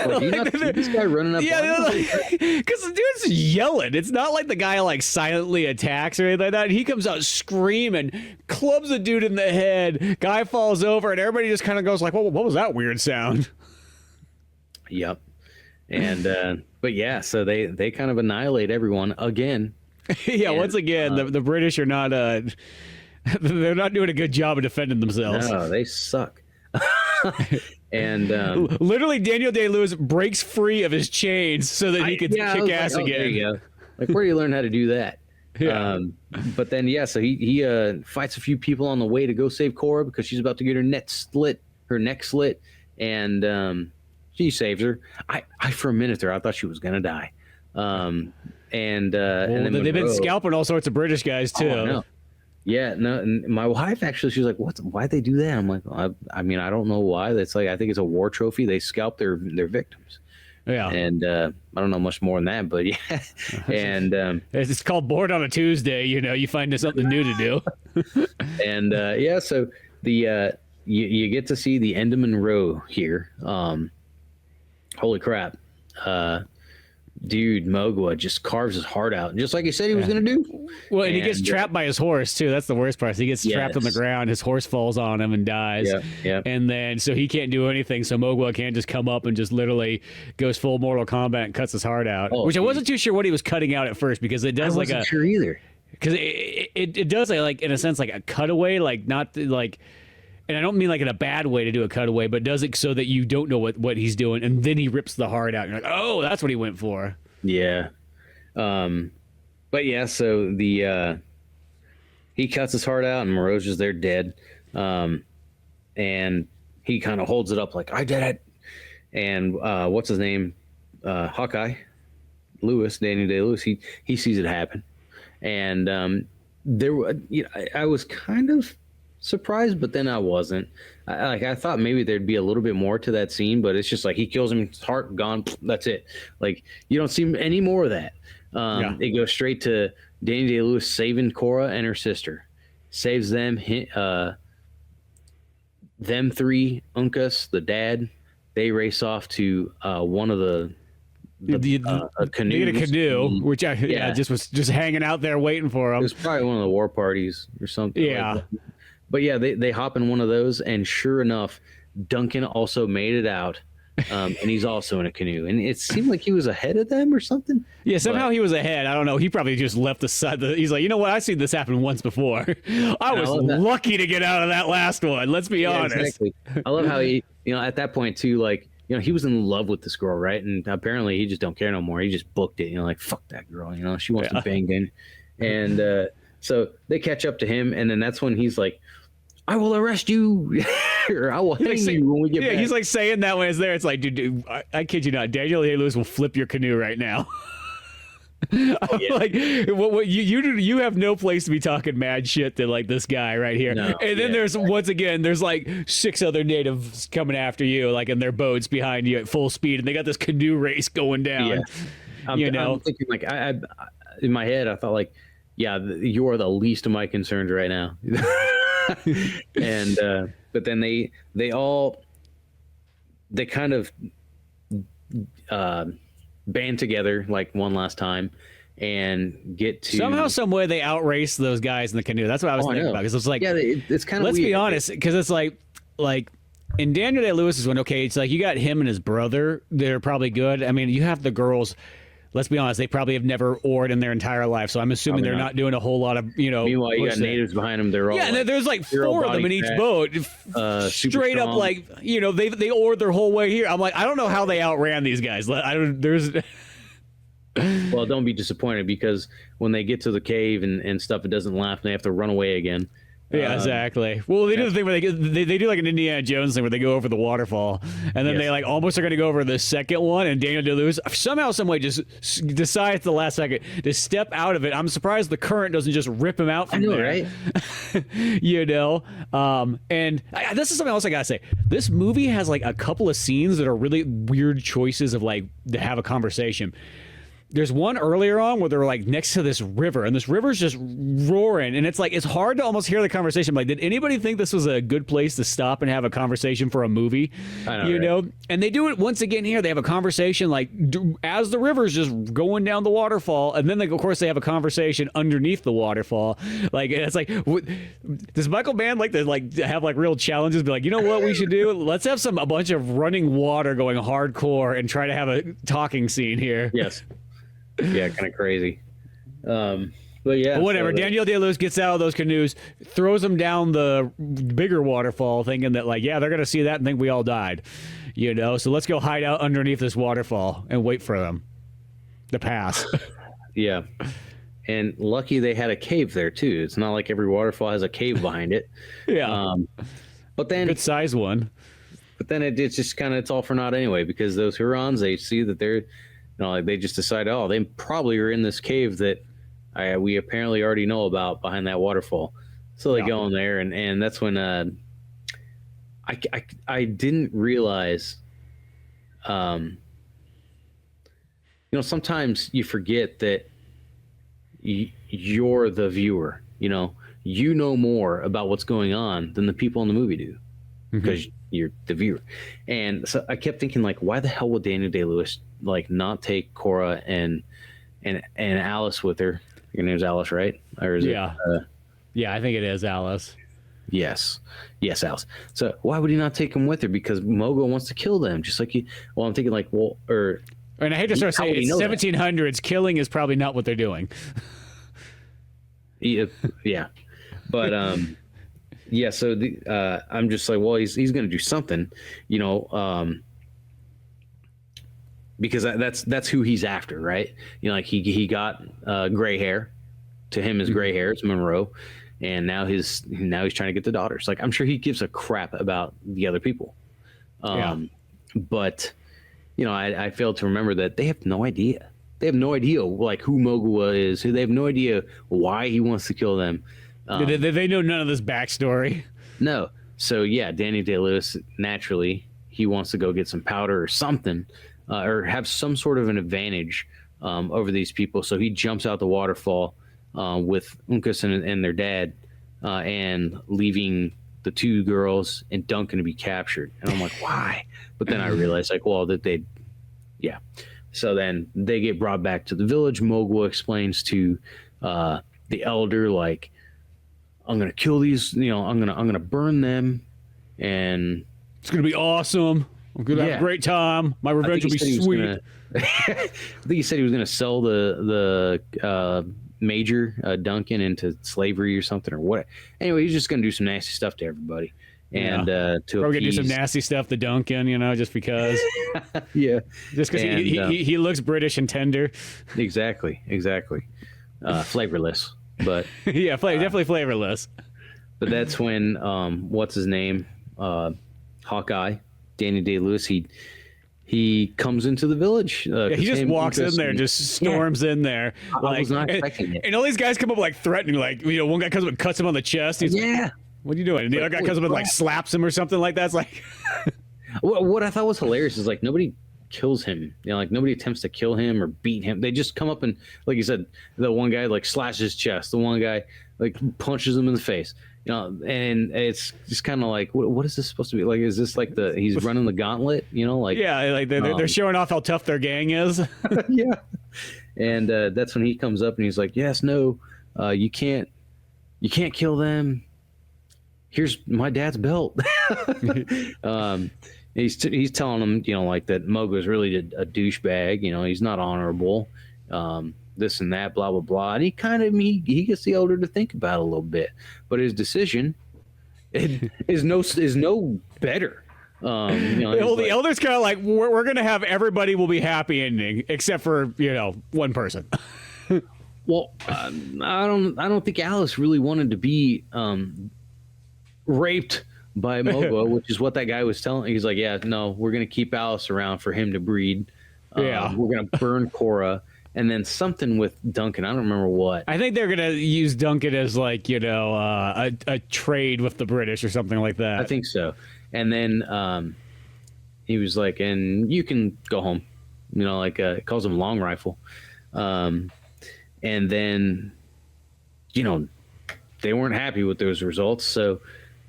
Like, you not see this guy running up? Yeah, because the dude's yelling. It's not like the guy like silently attacks or anything like that. He comes out screaming, clubs the dude in the head. Guy falls over, and everybody just kind of goes like, "What was that weird sound?" Yep. And but yeah, so they kind of annihilate everyone again. Yeah, and, once again, the British are not they're not doing a good job of defending themselves. No, they suck. And literally, Daniel Day-Lewis breaks free of his chains so that he could kick ass again. There you go. Like, where do you learn how to do that? Yeah. But then, yeah, so he fights a few people on the way to go save Cora because she's about to get her neck slit, and she saves her. I for a minute there, I thought she was gonna die. And then they've been scalping all sorts of British guys too. Oh, no. Yeah, no, and my wife actually, she was like, why'd they do that? I'm like, I mean, I don't know why. That's like, I think it's a war trophy. They scalp their victims. Yeah. And I don't know much more than that, but yeah. And it's called Bored on a Tuesday. You find something new to do. And yeah, so the you get to see the end of Monroe here. Holy crap. Dude, Mogwa just carves his heart out, just like he said he was going to do. Well, and he gets trapped by his horse, too. That's the worst part. He gets trapped on the ground. His horse falls on him and dies. Yeah. And then, so he can't do anything. So Mogwa can't just come up and just literally goes full Mortal Kombat and cuts his heart out. Which I wasn't too sure what he was cutting out at first, because it does I wasn't sure either. Because it does, like, in a sense, like a cutaway, like not like... And I don't mean like in a bad way to do a cutaway, but does it so that you don't know what he's doing, and then he rips the heart out. And you're like, oh, that's what he went for. Yeah. But yeah, so he cuts his heart out, and Moreau's just there dead. And he kind of holds it up like, I did it. And what's his name? Hawkeye Lewis, Daniel Day-Lewis, he sees it happen. And I was kind of surprised, but then I wasn't. I thought maybe there'd be a little bit more to that scene, but it's just like he kills him, his heart gone, that's it. Like, you don't see any more of that. It goes straight to Daniel Day-Lewis saving Cora and her sister, saves them. Them three, Uncas, the dad, they race off to one of the canoe. They get a canoe, which just was just hanging out there waiting for them. It was probably one of the war parties or something. Yeah. Like that. But yeah, they hop in one of those, and sure enough, Duncan also made it out, and he's also in a canoe. And it seemed like he was ahead of them or something. Yeah, somehow he was ahead. I don't know. He probably just left the side. He's like, you know what? I've seen this happen once before. I was lucky to get out of that last one. Let's be honest. Exactly. I love how he, at that point too, like, he was in love with this girl, right? And apparently he just don't care no more. He just booked it, like, fuck that girl, she wants to bang in. And so they catch up to him, and then that's when he's like, I will arrest you, or I will hang you when we get back. Yeah, he's like saying that when it's there. It's like, dude, I kid you not, Daniel Day-Lewis will flip your canoe right now. Like, what you have no place to be talking mad shit to like this guy right here. No, and then there's like 6 other natives coming after you, like in their boats behind you at full speed, and they got this canoe race going down. Yeah. I'm thinking like I in my head I thought like, you are the least of my concerns right now. And but then they kind of band together like one last time and get to somehow, some way they outrace those guys in the canoe. That's what I was thinking about, because it's like, it's kind of let's weird. Be honest, because it's like in Daniel Day-Lewis's one, okay, it's like you got him and his brother, they're probably good. I mean, you have the girls. Let's be honest, they probably have never oared in their entire life, so I'm assuming they're not doing a whole lot of, Meanwhile, you got natives behind them. They're all there's like 4 of them in each boat, straight up like, they oared their whole way here. I'm like, I don't know how they outran these guys. Well, don't be disappointed, because when they get to the cave and stuff, it doesn't last, and they have to run away again. Yeah, exactly. Well, they do the thing where they do like an Indiana Jones thing where they go over the waterfall, and then they like almost are going to go over the second one, and Daniel Day-Lewis somehow, some way just decides at the last second to step out of it. I'm surprised the current doesn't just rip him out from there. Right? And this is something else I gotta say. This movie has like a couple of scenes that are really weird choices of like to have a conversation. There's one earlier on where they're like next to this river, and this river's just roaring, and it's like it's hard to almost hear the conversation. Like, did anybody think this was a good place to stop and have a conversation for a movie? I know, you right? know? And they do it once again here. They have a conversation like as the river's just going down the waterfall, and then of course they have a conversation underneath the waterfall. Like, it's like, does Michael Mann like to have like real challenges? Be like, you know what we should do? Let's have a bunch of running water going hardcore and try to have a talking scene here. Yes. Yeah, kind of crazy. But yeah. But whatever. So Daniel Day-Lewis gets out of those canoes, throws them down the bigger waterfall, thinking that, like, yeah, they're going to see that and think we all died. You know? So let's go hide out underneath this waterfall and wait for them to pass. Yeah. And lucky they had a cave there, too. It's not like every waterfall has a cave behind it. Yeah. But then... Good size one. But then it's just kind of, it's all for naught anyway, because those Hurons, they see that they're... like they just decide, oh, they probably are in this cave that we apparently already know about behind that waterfall. So they go in there, and that's when I didn't realize, sometimes you forget that you're the viewer. You know more about what's going on than the people in the movie do, because you're the viewer. And so I kept thinking, like, why the hell would Daniel Day-Lewis not take Cora and Alice with her? Your name's Alice, right? Or is it? Yeah, I think it is Alice. Yes, Alice. So why would he not take them with her? Because Mogo wants to kill them, just like Well, I'm thinking and I hate to start saying it's 1700s. Killing is probably not what they're doing. Yeah, but yeah. So I'm just like, well, he's going to do something, because that's who he's after, right? Like he got gray hair. To him, his gray hair is Monroe, and now he's trying to get the daughters. Like, I'm sure he gives a crap about the other people. But I failed to remember that they have no idea. They have no idea like who Mogua is. They have no idea why he wants to kill them. They know none of this backstory. No. So yeah, Danny Day-Lewis, naturally, he wants to go get some powder or something, or have some sort of an advantage over these people. So he jumps out the waterfall with Uncas and their dad, and leaving the two girls and Duncan to be captured. And I'm like, why? But then I realized, like, well, that So then they get brought back to the village. Mogwa explains to the elder, like, I'm gonna kill these, I'm gonna burn them, and it's gonna be awesome. I'm gonna have a great time. My revenge will be sweet. I think he said he was gonna sell the Major Duncan into slavery or something, or what. Anyway, he's just gonna do some nasty stuff to everybody, and to we're gonna do some nasty stuff to Duncan, just because. Yeah, just because he looks British and tender. Exactly. Flavorless, but yeah, definitely flavorless. But that's when what's his name, Hawkeye, Danny Day-Lewis, he comes into the village. He just walks in there, just storms in there. I was not expecting it. And all these guys come up like threatening, like, one guy comes up and cuts him on the chest. He's like, what are you doing? And the other guy comes up and like slaps him or something like that. It's like, what I thought was hilarious is, like, nobody kills him. Like, nobody attempts to kill him or beat him. They just come up and, like you said, the one guy like slashes his chest. The one guy like punches him in the face. And it's just kind of like, what is this supposed to be? Like, is this like he's running the gauntlet? Like, yeah, like they're showing off how tough their gang is. Yeah. And that's when he comes up and he's like, yes, no, you can't kill them. Here's my dad's belt. He's telling him, like, that Mogo's really a douchebag. He's not honorable. This and that, blah blah blah, and he gets the elder to think about it a little bit, but his decision is no better. The elder's kind of like, we're gonna have everybody will be happy ending except for one person. Well, I don't think Alice really wanted to be raped by Mogo, which is what that guy was telling. He's like, yeah, no, we're gonna keep Alice around for him to breed. We're gonna burn Cora. And then something with Duncan. I don't remember what. I think they're going to use Duncan as, like, a trade with the British or something like that. I think so. And then he was like, and you can go home. Calls him Long Rifle. And then, they weren't happy with those results. So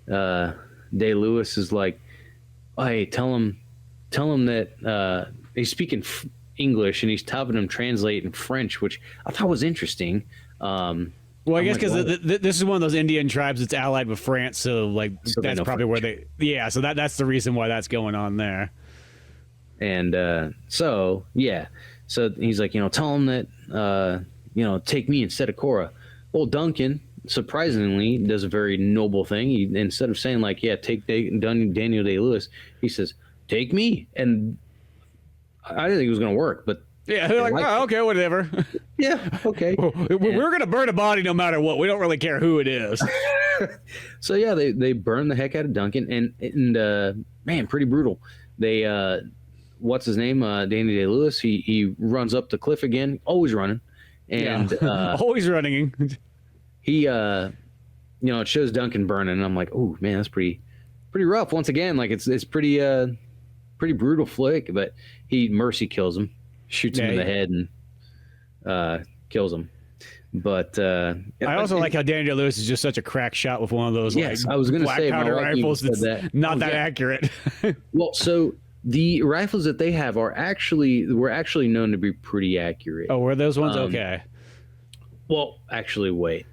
Day Lewis is like, oh, hey, tell him that he's speaking English and he's helping him translate in French, which I thought was interesting. Well, I guess because this is one of those Indian tribes that's allied with France, so that's probably French. So that's the reason why that's going on there. And so he's like, tell him that, take me instead of Cora. Well, Duncan, surprisingly, does a very noble thing. He, instead of saying take Daniel Day-Lewis, he says, take me. And I didn't think it was going to work, but yeah, they're like, oh, okay, whatever. Yeah, okay. We're going to burn a body no matter what. We don't really care who it is. So yeah, they burn the heck out of Duncan, and man, pretty brutal. They what's his name? Danny Day-Lewis. He runs up the cliff again, always running, and always running. He it shows Duncan burning, and I'm like, oh man, that's pretty rough. Once again, it's pretty brutal flick, but he mercy kills him, shoots him in the head, and kills him. But I also like how Daniel Lewis is just such a crack shot with one of those I was going to say powder rifles that's not that accurate. Well, so the rifles that they have were actually known to be pretty accurate. Oh, were those ones okay? Well, actually, wait.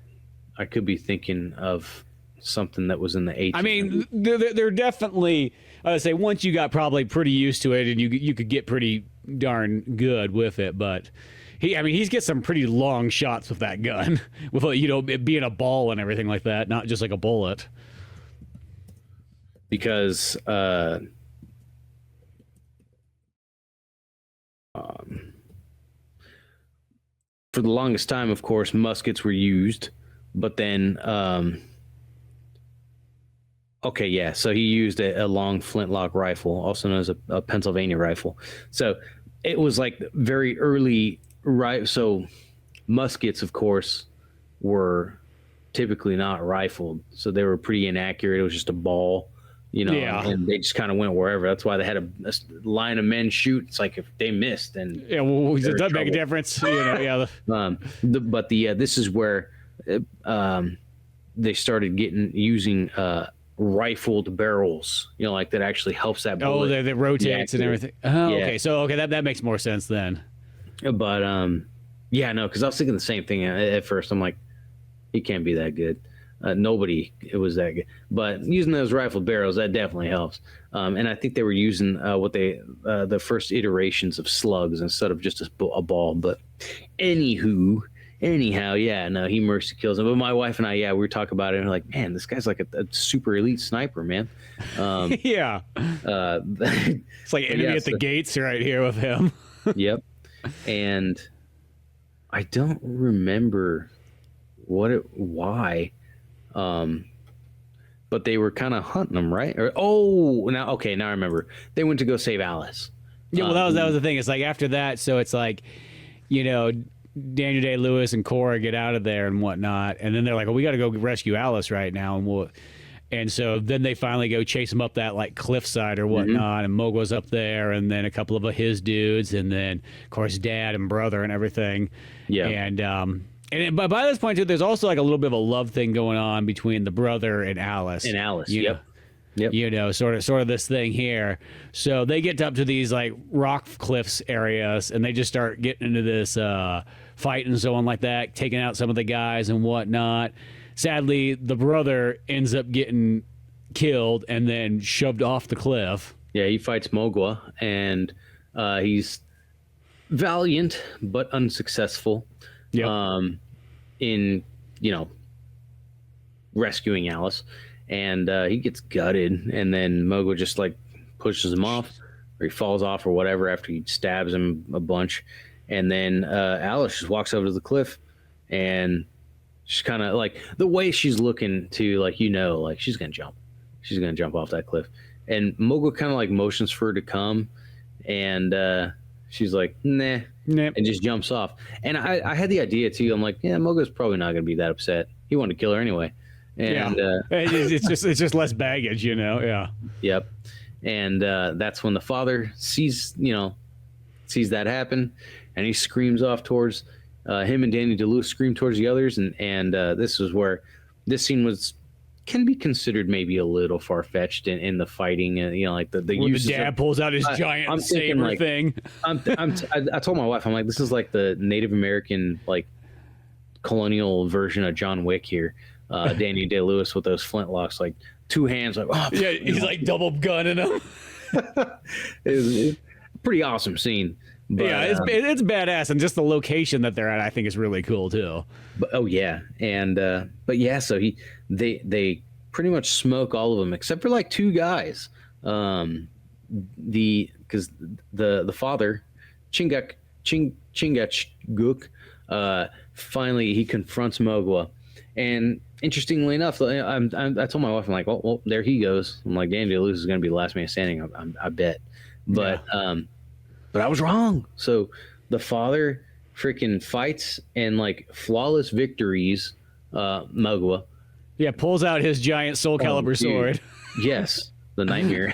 I could be thinking of something that was in the 1800s. I mean, they're definitely. I would say once you got probably pretty used to it, and you could get pretty darn good with it. But he's get some pretty long shots with that gun, with it being a ball and everything like that, not just like a bullet. Because for the longest time, of course, muskets were used, but then so he used a long flintlock rifle, also known as a Pennsylvania rifle. So it was like very early, right? So muskets, of course, were typically not rifled, so they were pretty inaccurate. It was just a ball, and they just kind of went wherever. That's why they had a line of men shoot. It's like if they missed, then it does make a difference. But this is where they started using rifled barrels, that actually helps that bullet. That rotates and everything. Oh, yeah. Okay. So that makes more sense then. But because I was thinking the same thing at first. I'm like, he can't be that good. Nobody was that good. But using those rifled barrels, that definitely helps. And I think they were using the first iterations of slugs instead of just a ball. But anyhow, he mercy kills him. But my wife and I, we were talking about it, and we're like, man, this guy's like a super elite sniper, man. Yeah. It's like enemy at the gates right here with him. Yep. And I don't remember why, but they were kind of hunting them, right? Now I remember. They went to go save Alice. Yeah, well, that was the thing. It's like after that, so it's like, Daniel Day-Lewis and Cora get out of there and whatnot, and then they're like, "Well, we got to go rescue Alice right now," and so then they finally go chase him up that cliffside or whatnot, and Mogo's up there, and then a couple of his dudes, and then of course Dad and brother and everything. Yeah, and by this point too, there's also like a little bit of a love thing going on between the brother and Alice. Yep. Sort of this thing here. So they get up to these rock cliffs areas, and they just start getting into this fight and so on like that, taking out some of the guys and whatnot. Sadly, the brother ends up getting killed and then shoved off the cliff. Yeah, he fights Mogwa, and he's valiant but unsuccessful in rescuing Alice. And he gets gutted, and then Mogwa just pushes him off, or he falls off or whatever after he stabs him a bunch. And then Alice just walks over to the cliff, and she's kind of the way she's looking to she's gonna jump. She's gonna jump off that cliff. And Mogwa kind of motions for her to come, and she's like, nah, and just jumps off. And I had the idea too. I'm like, yeah, Mogwa's probably not gonna be that upset. He wanted to kill her anyway. And it's just less baggage, Yeah. Yep. And that's when the father sees, sees that happen, and he screams off towards him and Danny DeLewis scream towards the others, and this is where this scene can be considered maybe a little far fetched in the fighting, and like the use. The dad pulls out his giant saber thing. I told my wife, I'm like, this is like the Native American like colonial version of John Wick here. Danny Day-Lewis with those flintlocks, like two hands, like yeah, he's like double gunning him. It's a pretty awesome scene. But, yeah, it's badass, and just the location that they're at, I think, is really cool too. But so they pretty much smoke all of them except for like two guys. Because the father, Chingachgook, finally he confronts Mogwa, and interestingly enough, I told my wife, I'm like, well, there he goes. I'm like, Danny DeLewis is going to be the last man standing. I bet, but I was wrong. So the father freaking fights and like flawless victories Mogwa. Yeah, pulls out his giant Soul Calibur sword. Yes, the nightmare,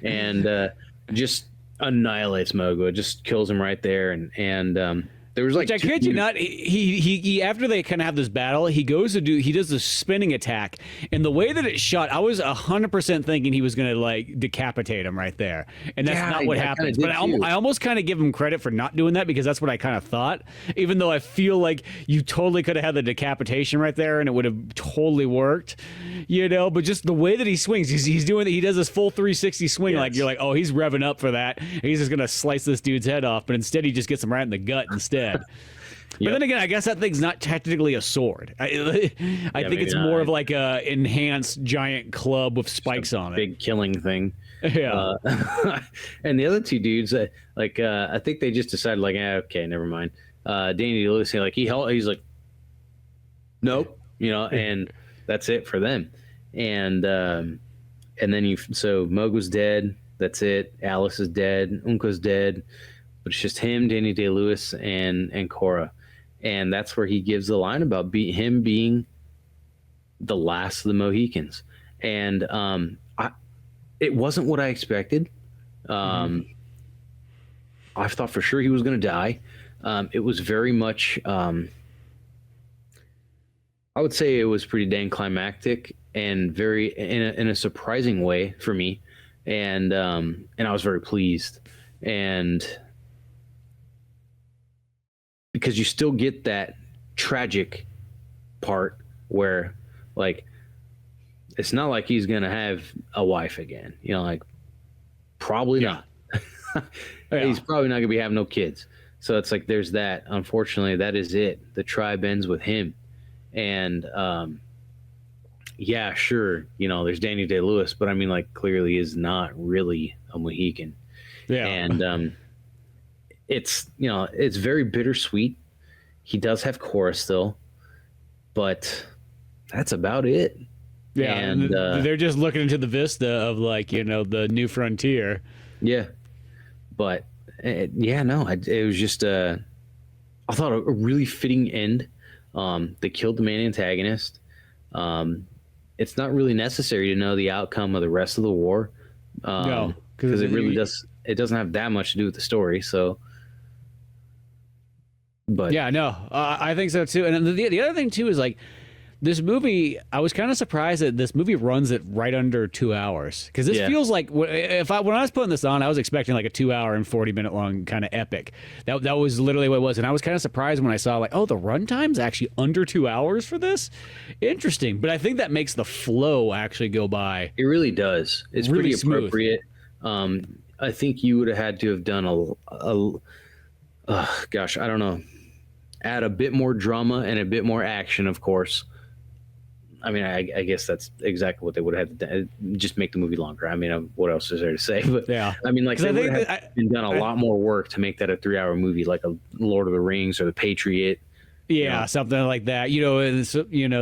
and just annihilates Mogwa. Just kills him right there, and there was like. Which I kid you not, he after they kind of have this battle, he does the spinning attack, and the way that it shot, I was 100% thinking he was going to like decapitate him right there, and that's not what happens. But I almost kind of give him credit for not doing that, because that's what I kind of thought. Even though I feel like you totally could have had the decapitation right there, and it would have totally worked, But just the way that he swings, he does this full 360 swing, yes. Like you're like, oh, he's revving up for that. He's just going to slice this dude's head off, but instead he just gets him right in the gut instead. But then again, I guess that thing's not technically a sword. I think it's more of like a enhanced giant club with spikes on it. Big killing thing. Yeah. And the other two dudes, I think they just decided like, okay, never mind. Danny DeLewis, like he's like, nope, and that's it for them. And then Mogwa's dead. That's it. Alice is dead. Unka's dead. But it's just him, Danny Day-Lewis, and Cora, and that's where he gives the line about him being the last of the Mohicans, and it wasn't what I expected. I thought for sure he was going to die. It was very much, I would say, it was pretty dang climactic and very in a surprising way for me, and I was very pleased, and. Because you still get that tragic part where, like, it's not like he's gonna have a wife again. Like, probably not. He's probably not gonna be having no kids. So it's like there's that. Unfortunately, that is it. The tribe ends with him, and sure, there's Danny Day-Lewis, but I mean, like, clearly is not really a Mohican. Yeah, and it's it's very bittersweet. He does have Cora still, but that's about it. Yeah, and they're just looking into the vista of like the new frontier. Yeah, but it was just I thought a really fitting end. They killed the main antagonist. It's not really necessary to know the outcome of the rest of the war. No, because it really does. It doesn't have that much to do with the story. So. But yeah, no, I think so too. And the other thing too is like this movie. I was kind of surprised that this movie runs it right under 2 hours, because this feels like when I was putting this on, I was expecting like a 2 hour and 40-minute long kind of epic. That was literally what it was, and I was kind of surprised when I saw like, oh, the runtime's actually under 2 hours for this. Interesting, but I think that makes the flow actually go by. It really does. It's really pretty appropriate. I think you would have had to have done gosh, I don't know. Add a bit more drama and a bit more action, of course. I mean, I guess that's exactly what they would have to do. Just make the movie longer. I mean, what else is there to say? But yeah, I mean, like, they would have done a lot more work to make that a 3 hour movie, like a Lord of the Rings or The Patriot. Yeah, something like that.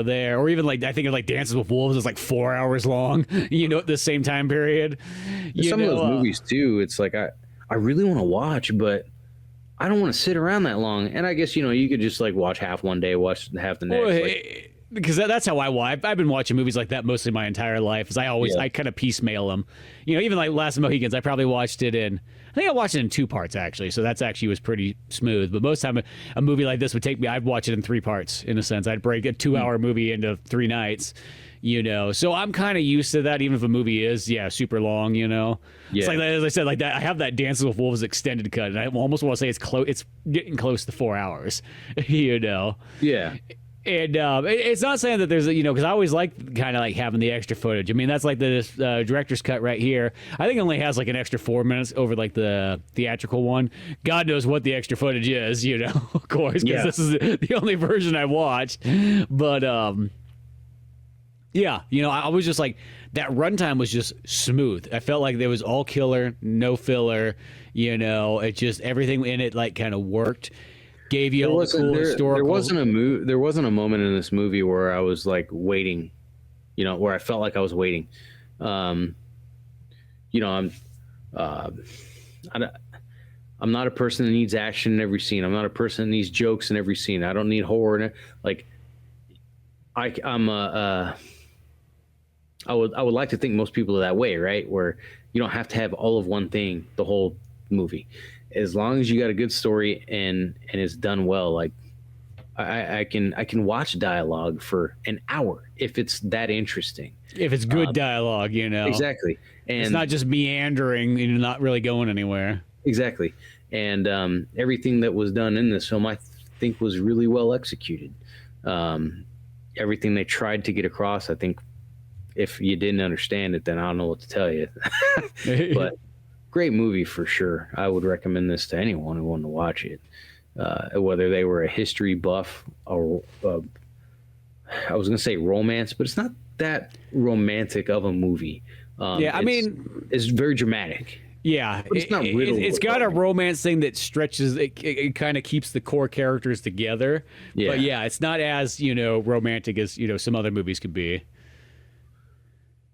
There, or even like I think of like Dances with Wolves is like 4 hours long. At the same time period. Some of those movies too. It's like I really want to watch, but I don't want to sit around that long. And I guess you could just like watch half one day, watch half the next. because that's how I watch. I've been watching movies like that mostly my entire life. Is I kind of piecemeal them. Even like Last of the Mohicans, I probably watched it in. I think I watched it in 2 parts actually, so that's actually was pretty smooth. But most time a movie like this would take me. I'd watch it in 3 parts in a sense. I'd break a 2-hour movie into 3 nights. So I'm kind of used to that, even if a movie is, super long, It's like, as I said, like that, I have that Dances with Wolves extended cut, and I almost want to say it's getting close to 4 hours, Yeah. And it's not saying that there's, because I always like kind of like having the extra footage. I mean, that's like the director's cut right here. I think it only has like an extra 4 minutes over like the theatrical one. God knows what the extra footage is, of course, because this is the only version I watched. But, I was just like, that runtime was just smooth. I felt like there was all killer, no filler, it just, everything in it like kind of worked. Gave you all the cool historical. There wasn't a moment in this movie where I was like waiting, where I felt like I was waiting. I'm not a person that needs action in every scene. I'm not a person that needs jokes in every scene. I don't need horror in it. Like, I would like to think most people are that way, right? Where you don't have to have all of one thing the whole movie. As long as you got a good story and it's done well, like I can watch dialogue for an hour if it's that interesting. If it's good dialogue, Exactly. And it's not just meandering and not really going anywhere. Exactly. And everything that was done in this film, I think, was really well executed. Everything they tried to get across, I think, if you didn't understand it, then I don't know what to tell you. But great movie for sure. I would recommend this to anyone who wanted to watch it, whether they were a history buff or I was going to say romance, but it's not that romantic of a movie. It's very dramatic. Yeah, but it's not riddled. It's got a romance thing that stretches. It kind of keeps the core characters together. Yeah. But it's not as romantic as some other movies could be.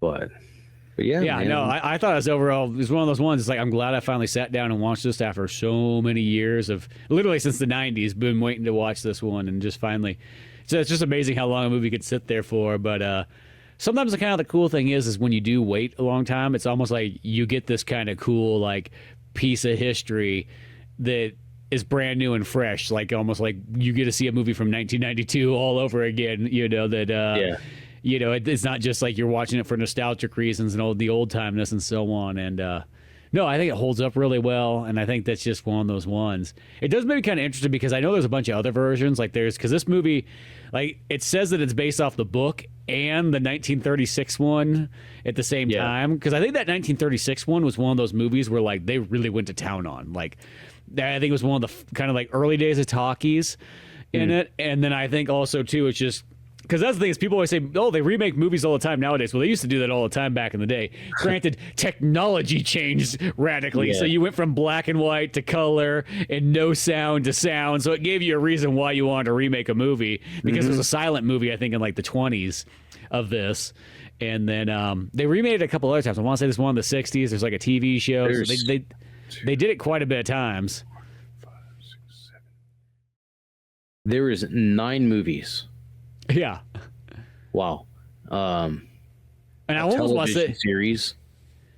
But yeah, man. No, I thought it was one of those ones. It's like, I'm glad I finally sat down and watched this after so many years of, literally since the 90s, been waiting to watch this one, and just finally. So it's just amazing how long a movie could sit there for. But sometimes the cool thing is when you do wait a long time, it's almost like you get this kind of cool like piece of history that is brand new and fresh, like almost like you get to see a movie from 1992 all over again. It's not just like you're watching it for nostalgic reasons and the old timeness and so on. And no, I think it holds up really well, and I think that's just one of those ones. It does make me kind of interesting because I know there's a bunch of other versions. Like because this movie, like it says that it's based off the book and the 1936 one at the same time. Because I think that 1936 one was one of those movies where like they really went to town on. Like I think it was one of the kind of like early days of talkies in it, and then I think also too it's just. Because that's the thing is people always say, they remake movies all the time nowadays. Well, they used to do that all the time back in the day. Granted, technology changed radically. Yeah. So you went from black and white to color and no sound to sound. So it gave you a reason why you wanted to remake a movie. Because it was a silent movie, I think, in like the 20s of this. And then they remade it a couple other times. I want to say this one in the 60s. There's like a TV show. So they did it quite a bit of times. 5, 6, 7. There is 9 movies. Yeah. Wow. And I almost want to say series,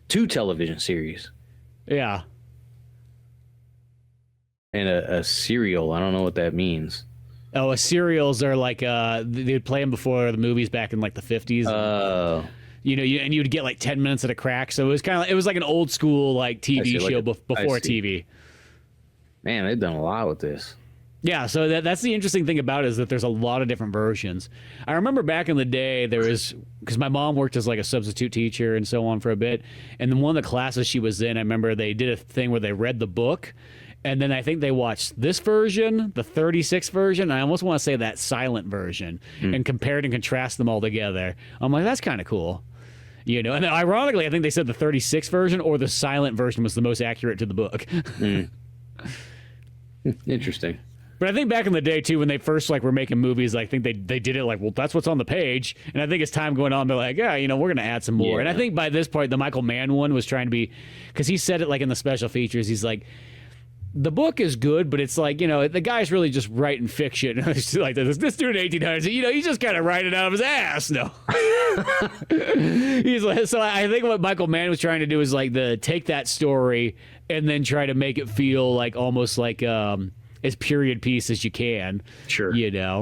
2 television series. Yeah. And a serial. I don't know what that means. Oh, serials are like they'd play them before the movies back in like the 50s. Oh. And you'd get like 10 minutes at a crack. So it was like an old school like TV show before TV. Man, they've done a lot with this. Yeah, so that's the interesting thing about it is that there's a lot of different versions. I remember back in the day there was, because my mom worked as like a substitute teacher and so on for a bit, and then one of the classes she was in, I remember they did a thing where they read the book, and then I think they watched this version, the 36 version, I almost want to say that silent version, and compared and contrast them all together. I'm like, that's kind of cool. And then ironically, I think they said the 36 version or the silent version was the most accurate to the book. Interesting. But I think back in the day, too, when they first were making movies, I think they did it like, well, that's what's on the page. And I think as time going on, they're like, we're going to add some more. Yeah. And I think by this point, the Michael Mann one was trying to be, because he said it like in the special features, he's like, the book is good, but it's like, the guy's really just writing fiction. It's like this dude in 1800s, he's just kind of writing out of his ass. No. He's like, so I think what Michael Mann was trying to do is like take that story and then try to make it feel like almost like as period piece as you can. Sure.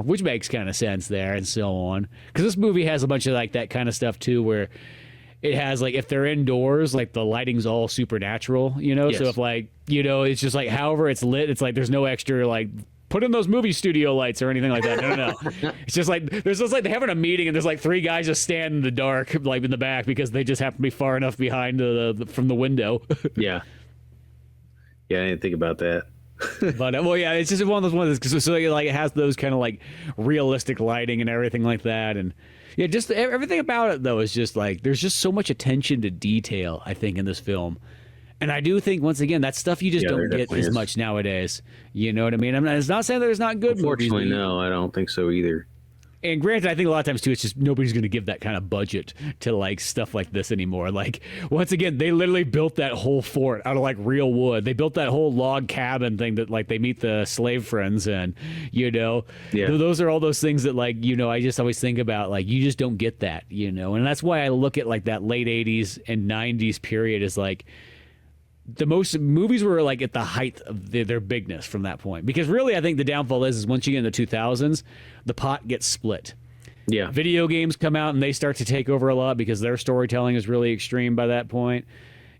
Which makes kind of sense there and so on. Because this movie has a bunch of like that kind of stuff too, where it has like if they're indoors, like the lighting's all supernatural, Yes. So if like, it's just like however it's lit, it's like there's no extra like put in those movie studio lights or anything like that. No. It's just like there's just like they're having a meeting and there's like three guys just standing in the dark, like in the back because they just happen to be far enough behind from the window. Yeah. Yeah, I didn't think about that. But it's just one of those because so like it has those kind of like realistic lighting and everything like that, and yeah, just everything about it though is just like there's just so much attention to detail, I think, in this film. And I do think once again that stuff you just don't get as much nowadays. You know what I mean? It's not saying there's not good movies. Unfortunately, no, I don't think so either. And granted, I think a lot of times too, it's just nobody's going to give that kind of budget to like stuff like this anymore. Like once again, they literally built that whole fort out of like real wood. They built that whole log cabin thing that like they meet the slave friends and those are all those things that like I just always think about like you just don't get that and that's why I look at like that late 80s and 90s period as like the most movies were like at the height of their bigness from that point, because really I think the downfall is once you get into the 2000s, the pot gets split. Yeah, video games come out and they start to take over a lot because their storytelling is really extreme by that point.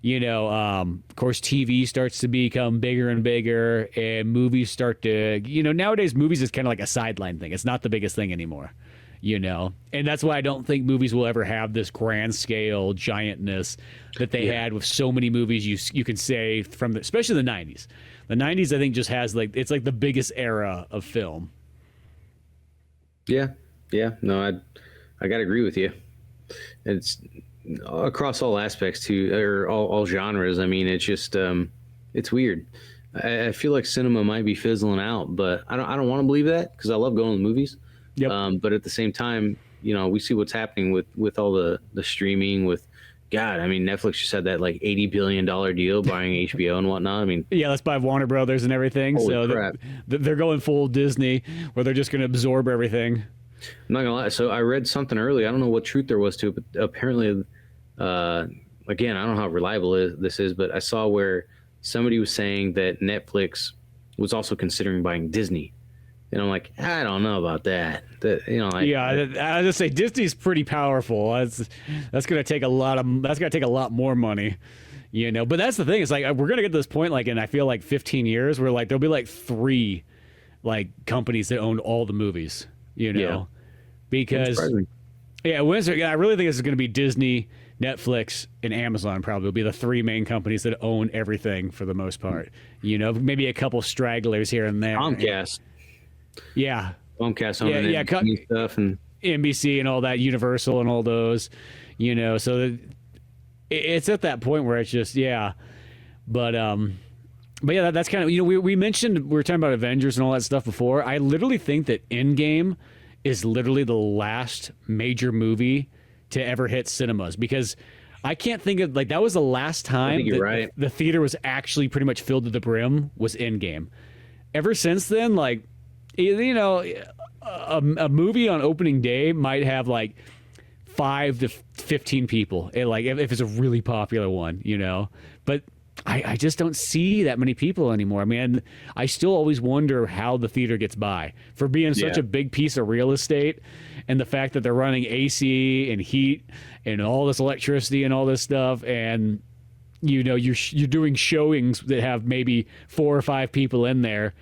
Of course, TV starts to become bigger and bigger, and movies start to nowadays movies is kind of like a sideline thing. It's not the biggest thing anymore. And that's why I don't think movies will ever have this grand scale giantness that they had with so many movies you can say from especially the 90s. The 90s I think just has like it's like the biggest era of film. Yeah. No, I got to agree with you. It's across all aspects too, or all genres. I mean, it's just it's weird. I feel like cinema might be fizzling out, but I don't want to believe that because I love going to the movies. Yep. But at the same time, we see what's happening with all the streaming with, God, I mean, Netflix just had that like $80 billion deal buying HBO and whatnot. I mean, yeah, let's buy Warner Brothers and everything. So crap. They're going full Disney where they're just going to absorb everything. I'm not gonna lie. So I read something early. I don't know what truth there was to it, but apparently, again, I don't know how reliable this is, but I saw where somebody was saying that Netflix was also considering buying Disney. And I'm like, I don't know about that. I just say Disney's pretty powerful. That's gonna take a lot more money, But that's the thing. It's like we're gonna get to this point, like, in I feel like 15 years, where like there'll be like 3, like companies that own all the movies, because I really think this is gonna be Disney, Netflix, and Amazon probably will be the 3 main companies that own everything for the most part. Maybe a couple stragglers here and there. Comcast. Yeah. Comcast owning NBC stuff and NBC and all that, Universal and all those, so it's at that point where it's just, but yeah, that's kind of, we mentioned, we were talking about Avengers and all that stuff before. I literally think that Endgame is literally the last major movie to ever hit cinemas, because I can't think of, like, that was the last time that the theater was actually pretty much filled to the brim was Endgame. Ever since then, like, a movie on opening day might have like 5 to 15 people, like if it's a really popular one, but I just don't see that many people anymore. I mean, I still always wonder how the theater gets by for being such a big piece of real estate, and the fact that they're running AC and heat and all this electricity and all this stuff, and you're doing showings that have maybe 4 or 5 people in there.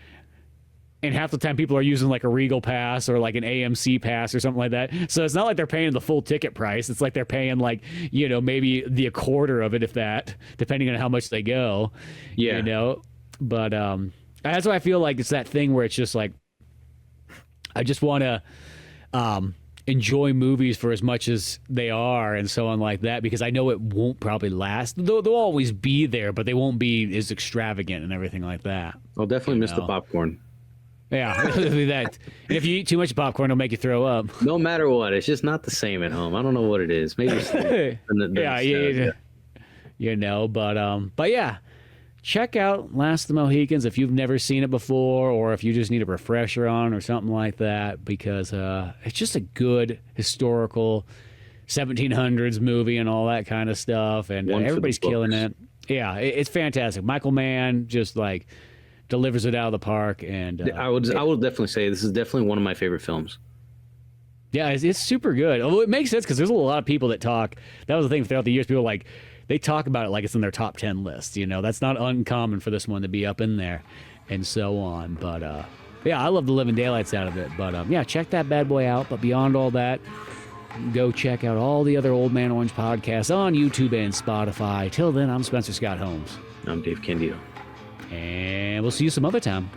And half the time people are using like a Regal pass or like an AMC pass or something like that. So it's not like they're paying the full ticket price. It's like they're paying like, maybe a quarter of it, if that, depending on how much they go. Yeah. But that's why I feel like it's that thing where it's just like, I just want to enjoy movies for as much as they are and so on like that, because I know it won't probably last. They'll always be there, but they won't be as extravagant and everything like that. I'll definitely miss the popcorn. Yeah, that. And if you eat too much popcorn, it'll make you throw up. No matter what, it's just not the same at home. I don't know what it is. Maybe it's but yeah. check out Last of the Mohicans if you've never seen it before, or if you just need a refresher on or something like that, because it's just a good historical 1700s movie and all that kind of stuff, and everybody's killing it. Yeah, it's fantastic. Michael Mann just like delivers it out of the park, and I will definitely say this is definitely one of my favorite films. Yeah, it's super good. Although it makes sense because there's a lot of people that talk. That was the thing throughout the years. People like they talk about it like it's in their top 10 list. You know, that's not uncommon for this one to be up in there, and so on. But yeah, I love the living daylights out of it. But yeah, check that bad boy out. But beyond all that, go check out all the other Old Man Orange podcasts on YouTube and Spotify. Till then, I'm Spencer Scott Holmes. I'm Dave Candido. And we'll see you some other time.